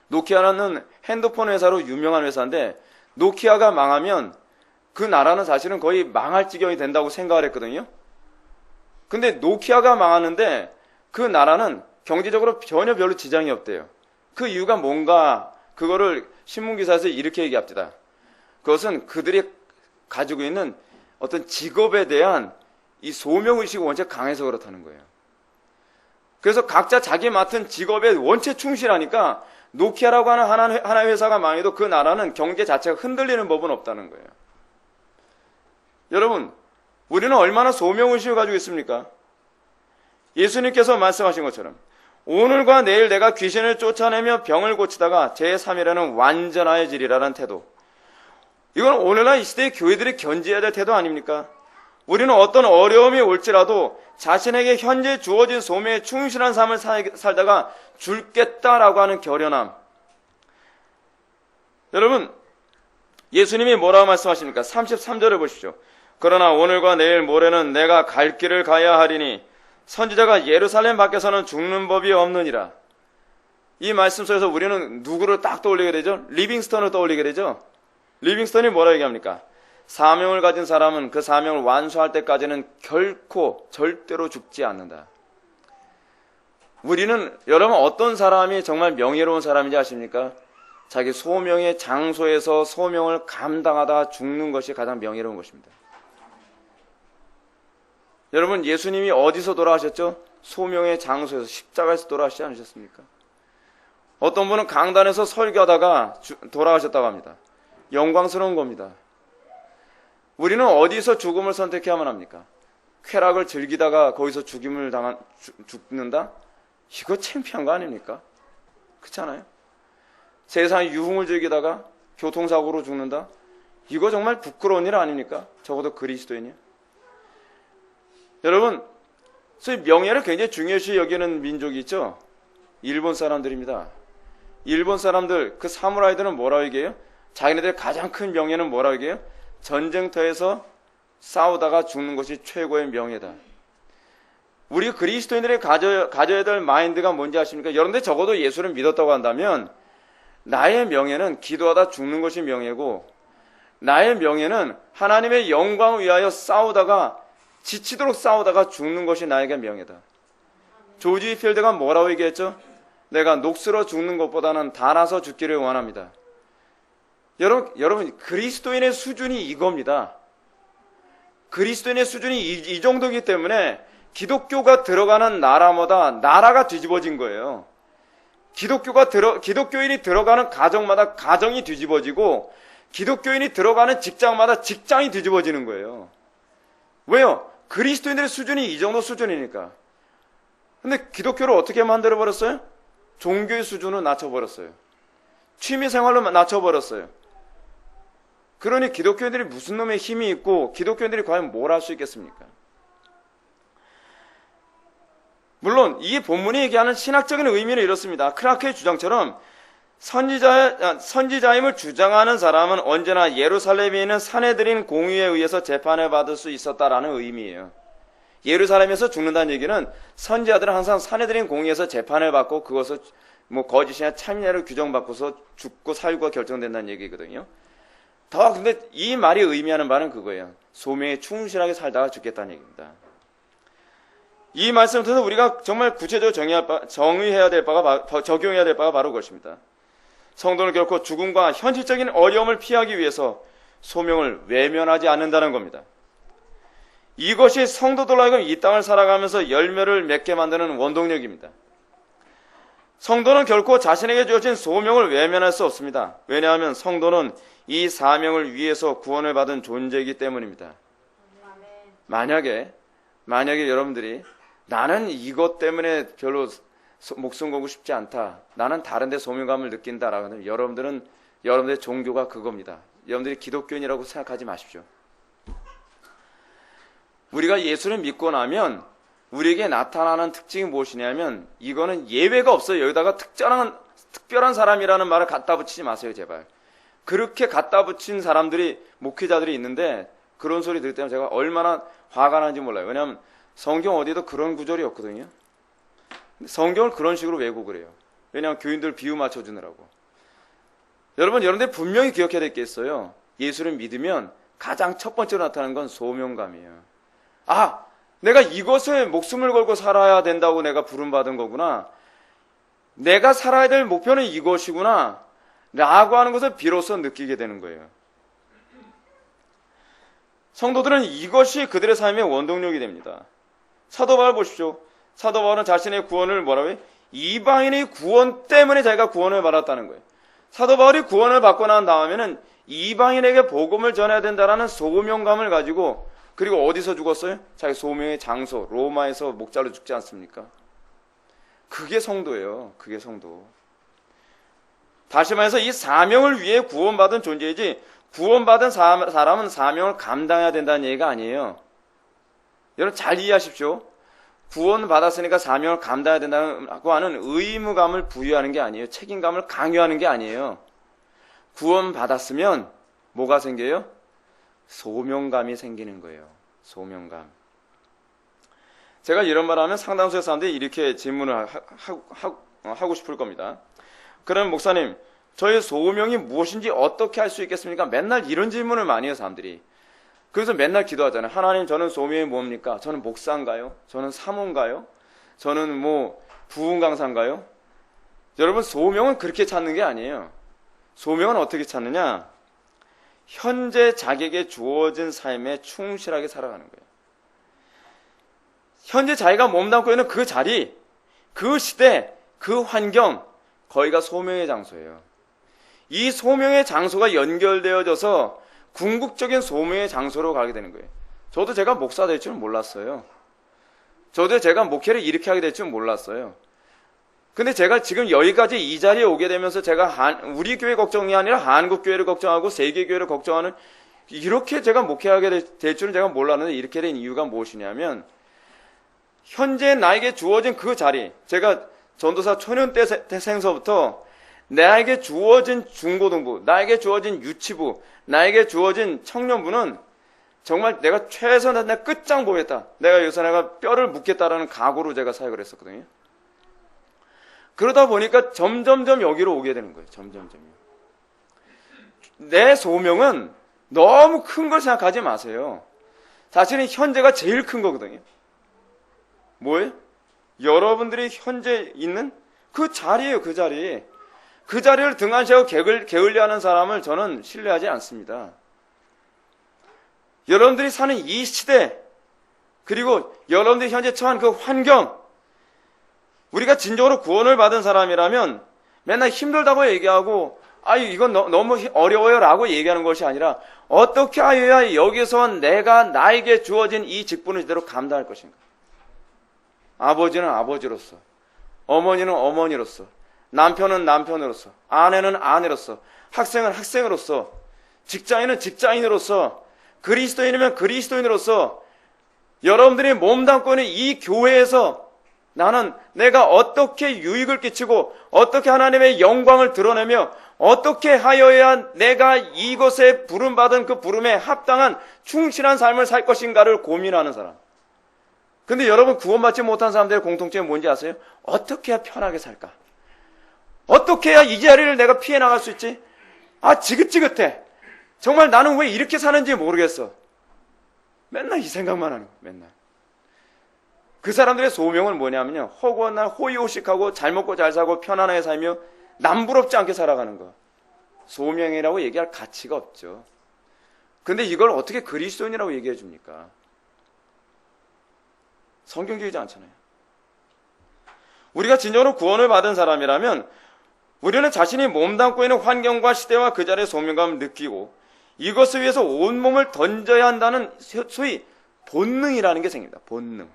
Speaker 1: 노키아는 핸드폰 회사로 유명한 회사인데 노키아가 망하면 그 나라는 사실은 거의 망할 지경이 된다고 생각을 했거든요. 근데 노키아가 망하는데 그 나라는 경제적으로 전혀 별로 지장이 없대요. 그 이유가 뭔가 그거를 신문기사에서 이렇게 얘기합니다. 그것은 그들이 가지고 있는 어떤 직업에 대한 이 소명의식이 원체 강해서 그렇다는 거예요. 그래서 각자 자기 맡은 직업에 원체 충실하니까 노키아라고 하는 하나의 회사가 망해도 그 나라는 경제 자체가 흔들리는 법은 없다는 거예요. 여러분, 우리는 얼마나 소명의식을 가지고 있습니까? 예수님께서 말씀하신 것처럼 오늘과 내일 내가 귀신을 쫓아내며 병을 고치다가 제3일에는 완전하여지리라는 태도. 이건 오늘날 이 시대의 교회들이 견지해야 될 태도 아닙니까? 우리는 어떤 어려움이 올지라도 자신에게 현재 주어진 소명에 충실한 삶을 살다가 죽겠다라고 하는 결연함. 여러분, 예수님이 뭐라고 말씀하십니까? 33절을 보십시오. 그러나 오늘과 내일 모레는 내가 갈 길을 가야 하리니 선지자가 예루살렘 밖에서는 죽는 법이 없느니라. 이 말씀 속에서 우리는 누구를 딱 떠올리게 되죠? 리빙스턴을 떠올리게 되죠? 리빙스턴이 뭐라 얘기합니까? 사명을 가진 사람은 그 사명을 완수할 때까지는 결코 절대로 죽지 않는다. 우리는 여러분 어떤 사람이 정말 명예로운 사람인지 아십니까? 자기 소명의 장소에서 소명을 감당하다 죽는 것이 가장 명예로운 것입니다. 여러분 예수님이 어디서 돌아가셨죠? 소명의 장소에서 십자가에서 돌아가시지 않으셨습니까? 어떤 분은 강단에서 설교하다가 돌아가셨다고 합니다. 영광스러운 겁니다. 우리는 어디서 죽음을 선택해야만 합니까? 쾌락을 즐기다가 거기서 죽는다? 이거 창피한 거 아닙니까? 그렇잖아요? 세상의 유흥을 즐기다가 교통사고로 죽는다? 이거 정말 부끄러운 일 아닙니까? 적어도 그리스도인이요. 여러분, 소위 명예를 굉장히 중요시 여기는 민족이 있죠? 일본 사람들입니다. 일본 사람들, 그 사무라이들은 뭐라고 얘기해요? 자기네들 가장 큰 명예는 뭐라고 얘기해요? 전쟁터에서 싸우다가 죽는 것이 최고의 명예다. 우리 그리스도인들이 가져야 될 마인드가 뭔지 아십니까? 여러분들 적어도 예수를 믿었다고 한다면 나의 명예는 기도하다 죽는 것이 명예고 나의 명예는 하나님의 영광을 위하여 지치도록 싸우다가 죽는 것이 나에게 명예다. 조지 필드가 뭐라고 얘기했죠? 내가 녹슬어 죽는 것보다는 달아서 죽기를 원합니다. 여러분 그리스도인의 수준이 이겁니다. 그리스도인의 수준이 이 정도이기 때문에 기독교가 들어가는 나라마다 나라가 뒤집어진 거예요. 기독교인이 들어가는 가정마다 가정이 뒤집어지고 기독교인이 들어가는 직장마다 직장이 뒤집어지는 거예요. 왜요? 그리스도인들의 수준이 이 정도 수준이니까. 근데 기독교를 어떻게 만들어버렸어요? 종교의 수준을 낮춰버렸어요. 취미생활로 낮춰버렸어요. 그러니 기독교인들이 무슨 놈의 힘이 있고 기독교인들이 과연 뭘 할 수 있겠습니까? 물론 이 본문이 얘기하는 신학적인 의미는 이렇습니다. 크라케의 주장처럼 선지자임을 주장하는 사람은 언제나 예루살렘에 있는 사내들인 공의에 의해서 재판을 받을 수 있었다라는 의미예요. 예루살렘에서 죽는다는 얘기는 선지자들은 항상 사내들인 공의에서 재판을 받고 그것을 거짓이나 참여를 규정받고서 죽고 살고가 결정된다는 얘기거든요. 근데 이 말이 의미하는 바는 그거예요. 소명에 충실하게 살다가 죽겠다는 얘기입니다. 이 말씀을 통해서 우리가 정말 구체적으로 적용해야 될 바가 바로 그것입니다. 성도는 결코 죽음과 현실적인 어려움을 피하기 위해서 소명을 외면하지 않는다는 겁니다. 이것이 성도들로 하여금 이 땅을 살아가면서 열매를 맺게 만드는 원동력입니다. 성도는 결코 자신에게 주어진 소명을 외면할 수 없습니다. 왜냐하면 성도는 이 사명을 위해서 구원을 받은 존재이기 때문입니다. 만약에 여러분들이 나는 이것 때문에 별로 목숨 걸고 싶지 않다. 나는 다른 데 소명감을 느낀다라고 하면 여러분들의 종교가 그겁니다. 여러분들이 기독교인이라고 생각하지 마십시오. 우리가 예수를 믿고 나면 우리에게 나타나는 특징이 무엇이냐면 이거는 예외가 없어요. 여기다가 특별한 사람이라는 말을 갖다 붙이지 마세요, 제발. 그렇게 갖다 붙인 사람들이, 목회자들이 있는데 그런 소리 들을 때면 제가 얼마나 화가 나는지 몰라요. 왜냐하면 성경 어디에도 그런 구절이 없거든요. 성경을 그런 식으로 왜곡을 해요. 왜냐하면 교인들 비유 맞춰주느라고. 여러분들 분명히 기억해야 될 게 있어요. 예수를 믿으면 가장 첫 번째로 나타나는 건 소명감이에요. 아, 내가 이것에 목숨을 걸고 살아야 된다고 내가 부름받은 거구나. 내가 살아야 될 목표는 이것이구나. 라고 하는 것을 비로소 느끼게 되는 거예요. 성도들은 이것이 그들의 삶의 원동력이 됩니다. 사도 바울 보십시오. 사도 바울은 자신의 구원을 뭐라고 해요? 이방인의 구원 때문에 자기가 구원을 받았다는 거예요. 사도 바울이 구원을 받고 난 다음에는 이방인에게 복음을 전해야 된다라는 소명감을 가지고, 그리고 어디서 죽었어요? 자기 소명의 장소, 로마에서 목자로 죽지 않습니까? 그게 성도예요. 그게 성도. 다시 말해서 이 사명을 위해 구원받은 존재이지, 구원받은 사람은 사명을 감당해야 된다는 얘기가 아니에요. 여러분 잘 이해하십시오. 구원받았으니까 사명을 감당해야 된다고 하는 의무감을 부여하는 게 아니에요. 책임감을 강요하는 게 아니에요. 구원받았으면 뭐가 생겨요? 소명감이 생기는 거예요. 소명감. 제가 이런 말 하면 상당수의 사람들이 이렇게 질문을 하고 싶을 겁니다. 그럼 목사님, 저의 소명이 무엇인지 어떻게 할 수 있겠습니까? 맨날 이런 질문을 많이 해요, 사람들이. 그래서 맨날 기도하잖아요. 하나님, 저는 소명이 뭡니까? 저는 목사인가요? 저는 사모인가요? 저는 부흥 강사인가요? 여러분, 소명은 그렇게 찾는 게 아니에요. 소명은 어떻게 찾느냐? 현재 자기에게 주어진 삶에 충실하게 살아가는 거예요. 현재 자기가 몸담고 있는 그 자리, 그 시대, 그 환경, 거기가 소명의 장소예요. 이 소명의 장소가 연결되어져서 궁극적인 소명의 장소로 가게 되는 거예요. 저도 제가 목사 될 줄은 몰랐어요. 저도 제가 목회를 이렇게 하게 될 줄은 몰랐어요. 근데 제가 지금 여기까지 이 자리에 오게 되면서 제가 우리 교회 걱정이 아니라 한국 교회를 걱정하고 세계 교회를 걱정하는, 이렇게 제가 목회하게 될 줄은 제가 몰랐는데, 이렇게 된 이유가 무엇이냐면, 현재 나에게 주어진 그 자리, 제가 전도사 초년 때 생서부터 나에게 주어진 중고등부, 나에게 주어진 유치부, 나에게 주어진 청년부는 정말 내가 최선을 다해 끝장 보겠다. 내가 여기서 내가 뼈를 묻겠다라는 각오로 제가 사역을 했었거든요. 그러다 보니까 점점점 여기로 오게 되는 거예요. 점점점요. 내 소명은 너무 큰 걸 생각하지 마세요. 사실은 현재가 제일 큰 거거든요. 뭐예요? 여러분들이 현재 있는 그 자리예요. 그 자리. 그 자리를 등한시하고 게을리하는 사람을 저는 신뢰하지 않습니다. 여러분들이 사는 이 시대, 그리고 여러분들이 현재 처한 그 환경, 우리가 진정으로 구원을 받은 사람이라면 맨날 힘들다고 얘기하고, 이건 너무 어려워요 라고 얘기하는 것이 아니라, 어떻게 하여야 여기서 내가 나에게 주어진 이 직분을 제대로 감당할 것인가. 아버지는 아버지로서, 어머니는 어머니로서, 남편은 남편으로서, 아내는 아내로서, 학생은 학생으로서, 직장인은 직장인으로서, 그리스도인이면 그리스도인으로서, 여러분들이 몸담고 있는 이 교회에서 나는 내가 어떻게 유익을 끼치고 어떻게 하나님의 영광을 드러내며 어떻게 하여야 내가 이것에 부름받은 그 부름에 합당한 충실한 삶을 살 것인가를 고민하는 사람. 근데 여러분, 구원받지 못한 사람들의 공통점이 뭔지 아세요? 어떻게 해야 편하게 살까? 어떻게 해야 이 자리를 내가 피해 나갈 수 있지? 지긋지긋해. 정말 나는 왜 이렇게 사는지 모르겠어. 맨날 이 생각만 하는 거야, 맨날. 그 사람들의 소명은 뭐냐면요, 허구한 날 호의호식하고 잘 먹고 잘 사고 편안하게 살며 남부럽지 않게 살아가는 거. 소명이라고 얘기할 가치가 없죠. 근데 이걸 어떻게 그리스도인이라고 얘기해 줍니까? 성경적이지 않잖아요. 우리가 진정으로 구원을 받은 사람이라면 우리는 자신이 몸담고 있는 환경과 시대와 그 자리의 소명감을 느끼고 이것을 위해서 온몸을 던져야 한다는 소위 본능이라는 게 생깁니다. 본능.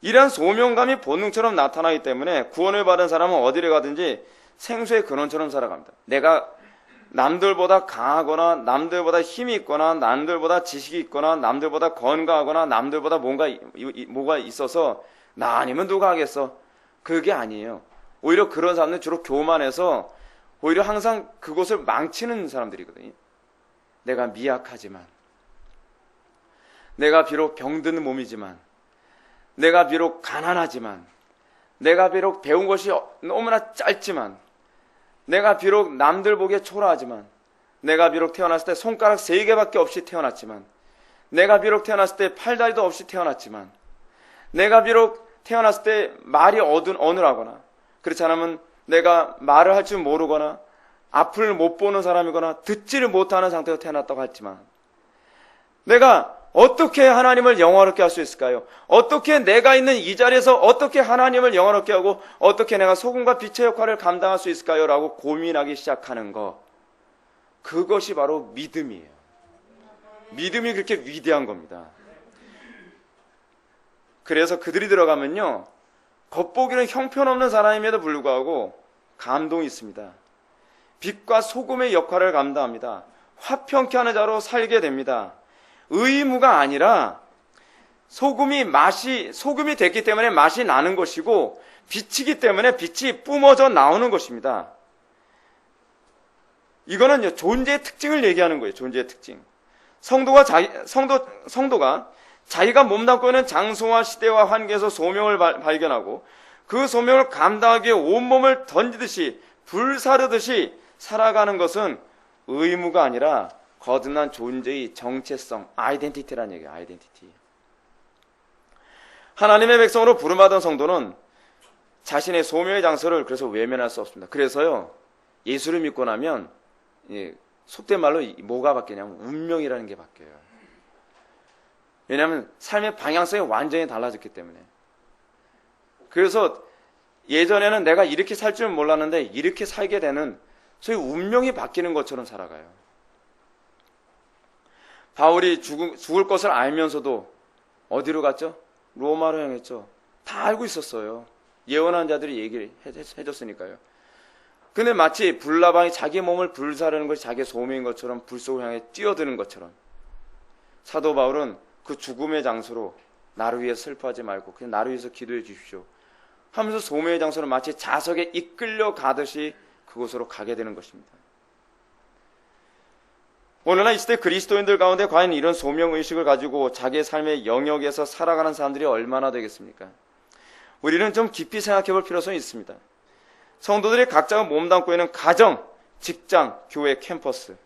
Speaker 1: 이러한 소명감이 본능처럼 나타나기 때문에 구원을 받은 사람은 어디를 가든지 생수의 근원처럼 살아갑니다. 내가 남들보다 강하거나 남들보다 힘이 있거나 남들보다 지식이 있거나 남들보다 건강하거나 남들보다 뭐가 있어서 나 아니면 누가 하겠어? 그게 아니에요. 오히려 그런 사람들은 주로 교만해서 오히려 항상 그곳을 망치는 사람들이거든요. 내가 미약하지만, 내가 비록 병든 몸이지만, 내가 비록 가난하지만, 내가 비록 배운 것이 너무나 짧지만, 내가 비록 남들 보기에 초라하지만, 내가 비록 태어났을 때 손가락 3개밖에 없이 태어났지만, 내가 비록 태어났을 때 팔다리도 없이 태어났지만, 내가 비록 태어났을 때 말이 어눌하거나, 그렇지 않으면 내가 말을 할 줄 모르거나 앞을 못 보는 사람이거나 듣지를 못하는 상태로 태어났다고 했지만, 내가 어떻게 하나님을 영화롭게 할 수 있을까요? 어떻게 내가 있는 이 자리에서 어떻게 하나님을 영화롭게 하고 어떻게 내가 소금과 빛의 역할을 감당할 수 있을까요? 라고 고민하기 시작하는 것, 그것이 바로 믿음이에요. 믿음이 그렇게 위대한 겁니다. 그래서 그들이 들어가면요, 겉보기는 형편없는 사람임에도 불구하고 감동이 있습니다. 빛과 소금의 역할을 감당합니다. 화평케 하는 자로 살게 됩니다. 의무가 아니라 소금이 됐기 때문에 맛이 나는 것이고, 빛이기 때문에 빛이 뿜어져 나오는 것입니다. 이거는 존재의 특징을 얘기하는 거예요. 존재의 특징. 성도가 자기가 몸담고 있는 장소와 시대와 환경에서 소명을 발견하고 그 소명을 감당하기 위해 온몸을 던지듯이 불사르듯이 살아가는 것은 의무가 아니라 거듭난 존재의 정체성, 아이덴티티라는 얘기예요. 아이덴티티. 하나님의 백성으로 부름받은 성도는 자신의 소명의 장소를 그래서 외면할 수 없습니다. 그래서요, 예수를 믿고 나면 속된 말로 뭐가 바뀌냐면 운명이라는 게 바뀌어요. 왜냐하면 삶의 방향성이 완전히 달라졌기 때문에. 그래서 예전에는 내가 이렇게 살 줄 몰랐는데 이렇게 살게 되는, 소위 운명이 바뀌는 것처럼 살아가요. 바울이 죽을 것을 알면서도 어디로 갔죠? 로마로 향했죠. 다 알고 있었어요. 예언한 자들이 얘기를 해줬으니까요. 근데 마치 불나방이 자기 몸을 불사르는 것이 자기의 소명인 것처럼 불 속을 향해 뛰어드는 것처럼, 사도 바울은 그 죽음의 장소로 나를 위해 슬퍼하지 말고 그냥 나를 위해서 기도해 주십시오 하면서 소명의 장소로 마치 자석에 이끌려 가듯이 그곳으로 가게 되는 것입니다. 오늘날 이 시대 그리스도인들 가운데 과연 이런 소명의식을 가지고 자기의 삶의 영역에서 살아가는 사람들이 얼마나 되겠습니까? 우리는 좀 깊이 생각해 볼 필요성이 있습니다. 성도들이 각자가 몸담고 있는 가정, 직장, 교회, 캠퍼스.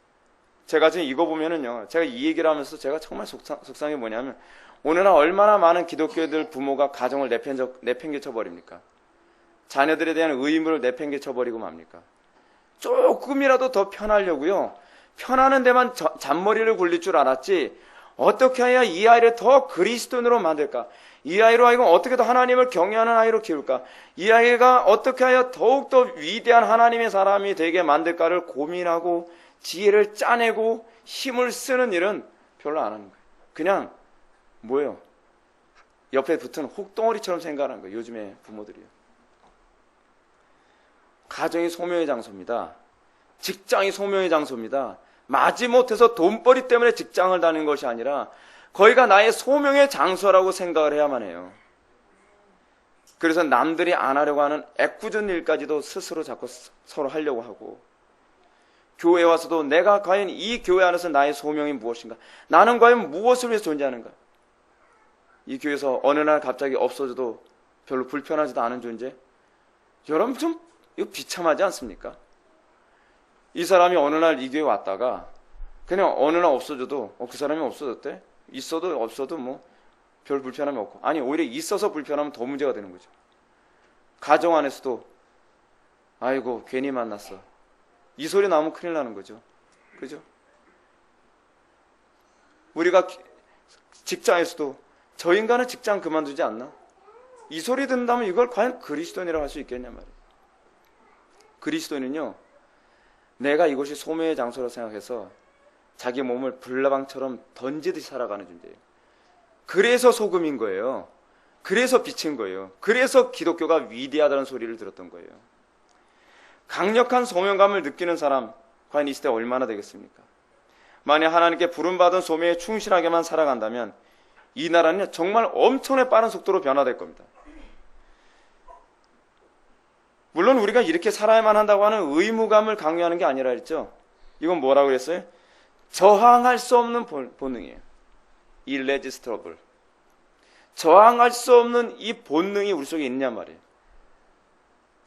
Speaker 1: 제가 지금 이거 보면은요, 제가 이 얘기를 하면서 제가 정말 속상한 게 뭐냐면, 오늘날 얼마나 많은 기독교들 부모가 가정을 내팽개쳐 버립니까? 자녀들에 대한 의무를 내팽개쳐 버리고 맙니까? 조금이라도 더 편하려고요, 편하는 데만 잔머리를 굴릴 줄 알았지, 어떻게 해야 이 아이를 더 그리스도인으로 만들까? 이 아이로 하여금 어떻게 더 하나님을 경외하는 아이로 키울까? 이 아이가 어떻게 하여 더욱더 위대한 하나님의 사람이 되게 만들까를 고민하고 지혜를 짜내고 힘을 쓰는 일은 별로 안 하는 거예요. 그냥 뭐예요? 옆에 붙은 혹덩어리처럼 생각하는 거예요. 요즘에 부모들이요. 가정이 소명의 장소입니다. 직장이 소명의 장소입니다. 마지못해서 돈벌이 때문에 직장을 다니는 것이 아니라 거기가 나의 소명의 장소라고 생각을 해야만 해요. 그래서 남들이 안 하려고 하는 애꿎은 일까지도 스스로 자꾸 서로 하려고 하고, 교회에 와서도 내가 과연 이 교회 안에서 나의 소명이 무엇인가? 나는 과연 무엇을 위해서 존재하는가? 이 교회에서 어느 날 갑자기 없어져도 별로 불편하지도 않은 존재? 여러분 좀 이거 비참하지 않습니까? 이 사람이 어느 날 이 교회에 왔다가 그냥 어느 날 없어져도 그 사람이 없어졌대? 있어도 없어도 뭐 별 불편함이 없고, 아니 오히려 있어서 불편하면 더 문제가 되는 거죠. 가정 안에서도 아이고 괜히 만났어, 이 소리 나오면 큰일 나는 거죠. 그죠? 우리가 직장에서도 저 인간은 직장 그만두지 않나? 이 소리 듣는다면 이걸 과연 그리스도인이라고 할 수 있겠냐 말이에요. 그리스도인은요, 내가 이곳이 소명의 장소로 생각해서 자기 몸을 불나방처럼 던지듯이 살아가는 존재예요. 그래서 소금인 거예요. 그래서 빛인 거예요. 그래서 기독교가 위대하다는 소리를 들었던 거예요. 강력한 소명감을 느끼는 사람, 과연 이 시대 얼마나 되겠습니까? 만약 하나님께 부름받은 소명에 충실하게만 살아간다면 이 나라는 정말 엄청나게 빠른 속도로 변화될 겁니다. 물론 이건 우리가 이렇게 살아야만 한다고 하는 의무감을 강요하는 게 아니라 했죠. 이건 뭐라고 그랬어요? 저항할 수 없는 본능이에요. irresistible. 저항할 수 없는 이 본능이 우리 속에 있냔 말이에요.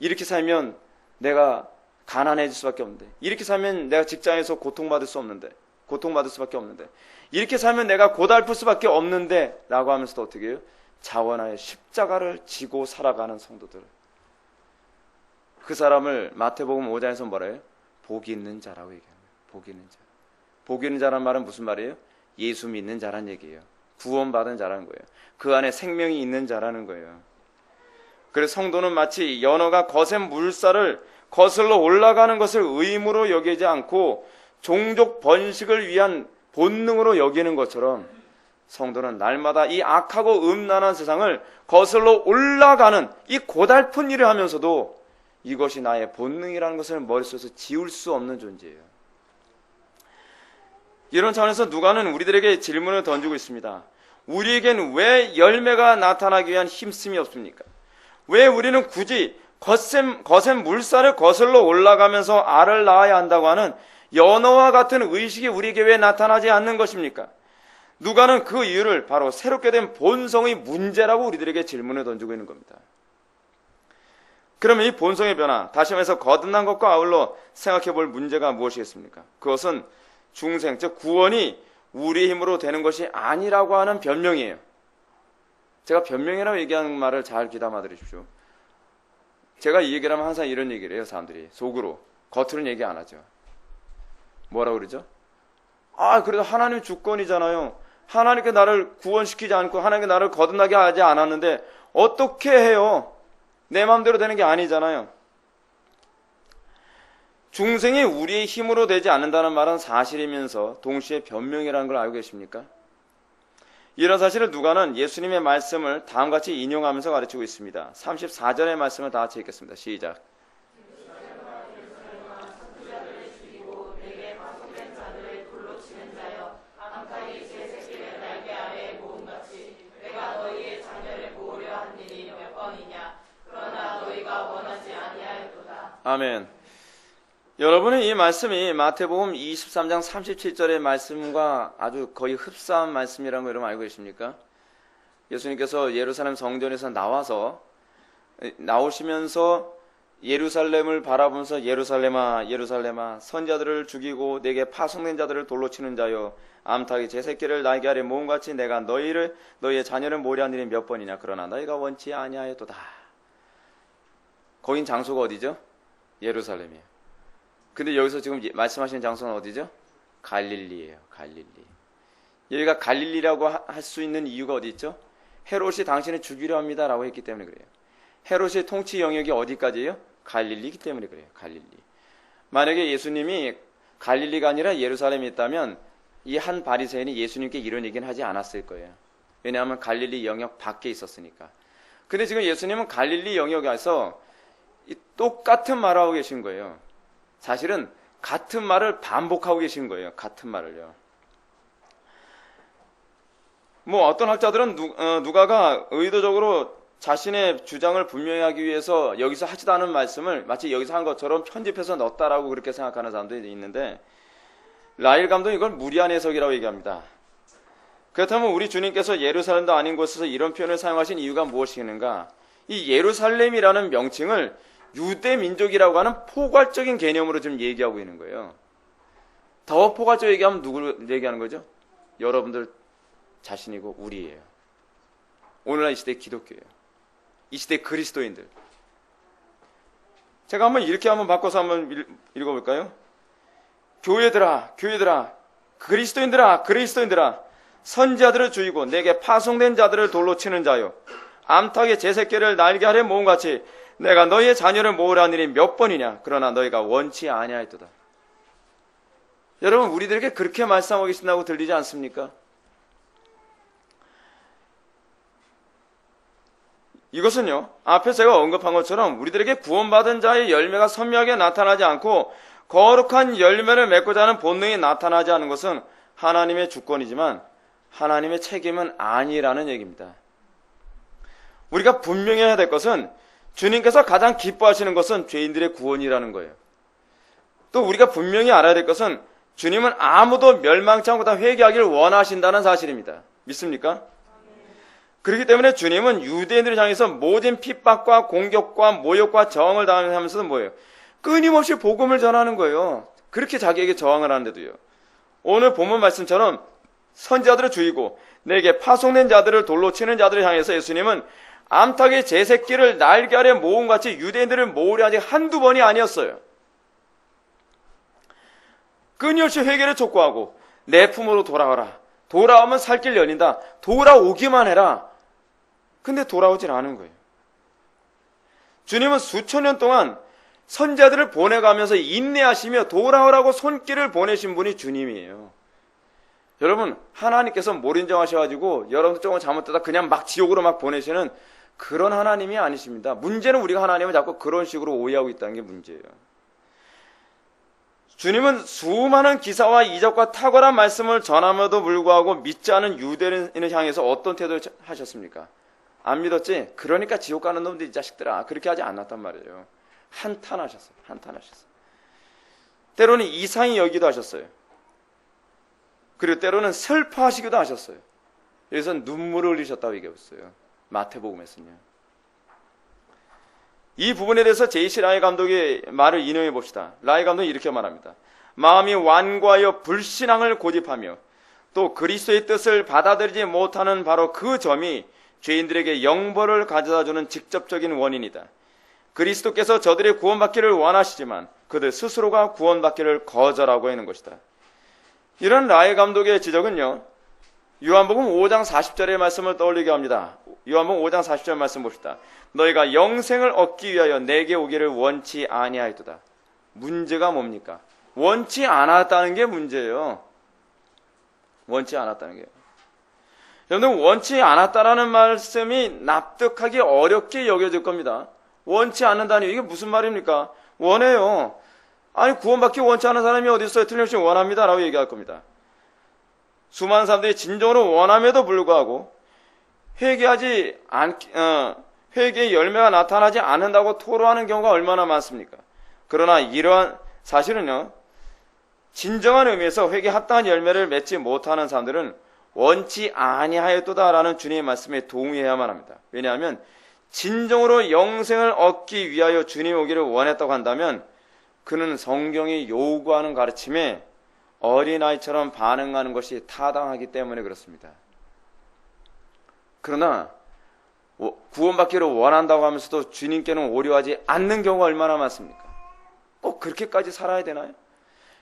Speaker 1: 이렇게 살면 내가 가난해질 수밖에 없는데, 이렇게 살면 내가 직장에서 고통받을 수밖에 없는데, 이렇게 살면 내가 고달플 수밖에 없는데 라고 하면서도 어떻게 해요? 자원하여 십자가를 지고 살아가는 성도들, 그 사람을 마태복음 5장에서 뭐라 해요? 복이 있는 자라고 얘기합니다. 복이 있는 자. 복이 있는 자란 말은 무슨 말이에요? 예수 믿는 자란 얘기예요. 구원받은 자라는 거예요. 그 안에 생명이 있는 자라는 거예요. 그래서 성도는 마치 연어가 거센 물살을 거슬러 올라가는 것을 의무로 여기지 않고 종족 번식을 위한 본능으로 여기는 것처럼, 성도는 날마다 이 악하고 음란한 세상을 거슬러 올라가는 이 고달픈 일을 하면서도 이것이 나의 본능이라는 것을 머릿속에서 지울 수 없는 존재예요. 이런 차원에서 누가는 우리들에게 질문을 던지고 있습니다. 우리에겐 왜 열매가 나타나기 위한 힘씀이 없습니까? 왜 우리는 굳이 거센 물살을 거슬러 올라가면서 알을 낳아야 한다고 하는 연어와 같은 의식이 우리에게 왜 나타나지 않는 것입니까? 누가는 그 이유를 바로 새롭게 된 본성의 문제라고 우리들에게 질문을 던지고 있는 겁니다. 그러면 이 본성의 변화, 다시 말해서 거듭난 것과 아울러 생각해 볼 문제가 무엇이겠습니까? 그것은 중생, 즉 구원이 우리의 힘으로 되는 것이 아니라고 하는 변명이에요. 제가 변명이라고 얘기하는 말을 잘 귀담아 들으십시오. 제가 이 얘기를 하면 항상 이런 얘기를 해요. 사람들이 속으로, 겉으로는 얘기 안 하죠. 뭐라고 그러죠? 그래도 하나님 주권이잖아요. 하나님께 나를 구원시키지 않고 하나님께 나를 거듭나게 하지 않았는데 어떻게 해요? 내 마음대로 되는 게 아니잖아요. 중생이 우리의 힘으로 되지 않는다는 말은 사실이면서 동시에 변명이라는 걸 알고 계십니까? 이런 사실을 누가는 예수님의 말씀을 다음같이 인용하면서 가르치고 있습니다. 34절의 말씀을 다 같이 읽겠습니다. 시작. 아멘. 여러분은 이 말씀이 마태복음 23장 37절의 말씀과 아주 거의 흡사한 말씀이라는 거 여러분 알고 계십니까? 예수님께서 예루살렘 성전에서 나오시면서 예루살렘을 바라보면서 예루살렘아 예루살렘아 선자들을 죽이고 내게 파송된 자들을 돌로 치는 자여 암탉이 제 새끼를 날게 하려 모음같이 내가 너희의 자녀를 모리한 일이 몇 번이냐. 그러나 너희가 원치 아니하였도다. 거긴 장소가 어디죠? 예루살렘이에요. 근데 여기서 지금 말씀하시는 장소는 어디죠? 갈릴리예요. 갈릴리. 여기가 갈릴리라고 할 수 있는 이유가 어디 있죠? 헤롯이 당신을 죽이려 합니다라고 했기 때문에 그래요. 헤롯의 통치 영역이 어디까지예요? 갈릴리이기 때문에 그래요. 갈릴리. 만약에 예수님이 갈릴리가 아니라 예루살렘에 있다면 이 한 바리새인이 예수님께 이런 얘기는 하지 않았을 거예요. 왜냐하면 갈릴리 영역 밖에 있었으니까. 근데 지금 예수님은 갈릴리 영역에서 똑같은 말을 하고 계신 거예요. 사실은 같은 말을 반복하고 계신 거예요. 같은 말을요. 어떤 학자들은 누가가 의도적으로 자신의 주장을 분명히 하기 위해서 여기서 하지도 않은 말씀을 마치 여기서 한 것처럼 편집해서 넣었다라고 그렇게 생각하는 사람들이 있는데, 라일 감독은 이걸 무리한 해석이라고 얘기합니다. 그렇다면 우리 주님께서 예루살렘도 아닌 곳에서 이런 표현을 사용하신 이유가 무엇이겠는가? 이 예루살렘이라는 명칭을 유대 민족이라고 하는 포괄적인 개념으로 지금 얘기하고 있는 거예요. 더 포괄적으로 얘기하면 누구를 얘기하는 거죠? 여러분들 자신이고 우리예요. 오늘날 이 시대 기독교예요. 이 시대 그리스도인들. 제가 이렇게 바꿔서 한번 읽어볼까요? 교회들아, 그리스도인들아, 선지자들을 죽이고 내게 파송된 자들을 돌로 치는 자요, 암탉에 제 새끼를 날게 하려 모음같이 내가 너희의 자녀를 모으라는 일이 몇 번이냐. 그러나 너희가 원치 아니하였도다. 여러분, 우리들에게 그렇게 말씀하고 계신다고 들리지 않습니까? 이것은요, 앞에 제가 언급한 것처럼 우리들에게 구원받은 자의 열매가 선명하게 나타나지 않고 거룩한 열매를 맺고자 하는 본능이 나타나지 않은 것은 하나님의 주권이지만 하나님의 책임은 아니라는 얘기입니다. 우리가 분명히 해야 될 것은 주님께서 가장 기뻐하시는 것은 죄인들의 구원이라는 거예요. 또 우리가 분명히 알아야 될 것은 주님은 아무도 멸망치 않고 다 회개하기를 원하신다는 사실입니다. 믿습니까? 그렇기 때문에 주님은 유대인들을 향해서 모든 핍박과 공격과 모욕과 저항을 당하면서도 뭐예요? 끊임없이 복음을 전하는 거예요. 그렇게 자기에게 저항을 하는데도요. 오늘 본문 말씀처럼 선지자들을 죽이고 내게 파송된 자들을 돌로 치는 자들을 향해서 예수님은 암탉의 제 새끼를 날개 아래 모음같이 유대인들을 모으려 하지 한두 번이 아니었어요. 끊임없이 회개를 촉구하고 내 품으로 돌아와라. 돌아오면 살 길 열린다. 돌아오기만 해라. 근데 돌아오질 않은 거예요. 주님은 수천 년 동안 선지자들을 보내가면서 인내하시며 돌아오라고 손길을 보내신 분이 주님이에요. 여러분, 하나님께서 몰인정하셔가지고 여러분들 조금 잘못되다 그냥 막 지옥으로 막 보내시는 그런 하나님이 아니십니다. 문제는 우리가 하나님을 자꾸 그런 식으로 오해하고 있다는 게 문제예요. 주님은 수많은 기사와 이적과 탁월한 말씀을 전함에도 불구하고 믿지 않은 유대인을 향해서 어떤 태도를 하셨습니까? 안 믿었지? 그러니까 지옥 가는 놈들 이 자식들아. 그렇게 하지 않았단 말이에요. 한탄하셨어요. 한탄하셨어요. 때로는 이상히 여기도 하셨어요. 그리고 때로는 슬퍼하시기도 하셨어요. 여기서 눈물을 흘리셨다고 얘기했어요. 마태복음에서는요. 이 부분에 대해서 제이시 라이 감독의 말을 인용해 봅시다. 라이 감독이 이렇게 말합니다. 마음이 완고하여 불신앙을 고집하며 또 그리스도의 뜻을 받아들이지 못하는 바로 그 점이 죄인들에게 영벌을 가져다주는 직접적인 원인이다. 그리스도께서 저들의 구원받기를 원하시지만 그들 스스로가 구원받기를 거절하고 있는 것이다. 이런 라이 감독의 지적은요, 요한복음 5장 40절의 말씀을 떠올리게 합니다. 요한복음 5장 40절 말씀 봅시다. 너희가 영생을 얻기 위하여 내게 오기를 원치 아니하였도다. 문제가 뭡니까? 원치 않았다는 게 문제예요. 원치 않았다는 게. 여러분, 원치 않았다라는 말씀이 납득하기 어렵게 여겨질 겁니다. 원치 않는다니 이게 무슨 말입니까? 원해요. 아니, 구원받기 원치 않은 사람이 어디 있어요? 틀림없이 원합니다 라고 얘기할 겁니다. 수많은 사람들이 진정으로 원함에도 불구하고 회개의 열매가 나타나지 않는다고 토로하는 경우가 얼마나 많습니까? 그러나 이러한 사실은요, 진정한 의미에서 회개에 합당한 열매를 맺지 못하는 사람들은 원치 아니하였도다라는 주님의 말씀에 동의해야만 합니다. 왜냐하면 진정으로 영생을 얻기 위하여 주님 오기를 원했다고 한다면 그는 성경이 요구하는 가르침에 어린아이처럼 반응하는 것이 타당하기 때문에 그렇습니다. 그러나 구원받기를 원한다고 하면서도 주님께는 오려하지 않는 경우가 얼마나 많습니까? 꼭 그렇게까지 살아야 되나요?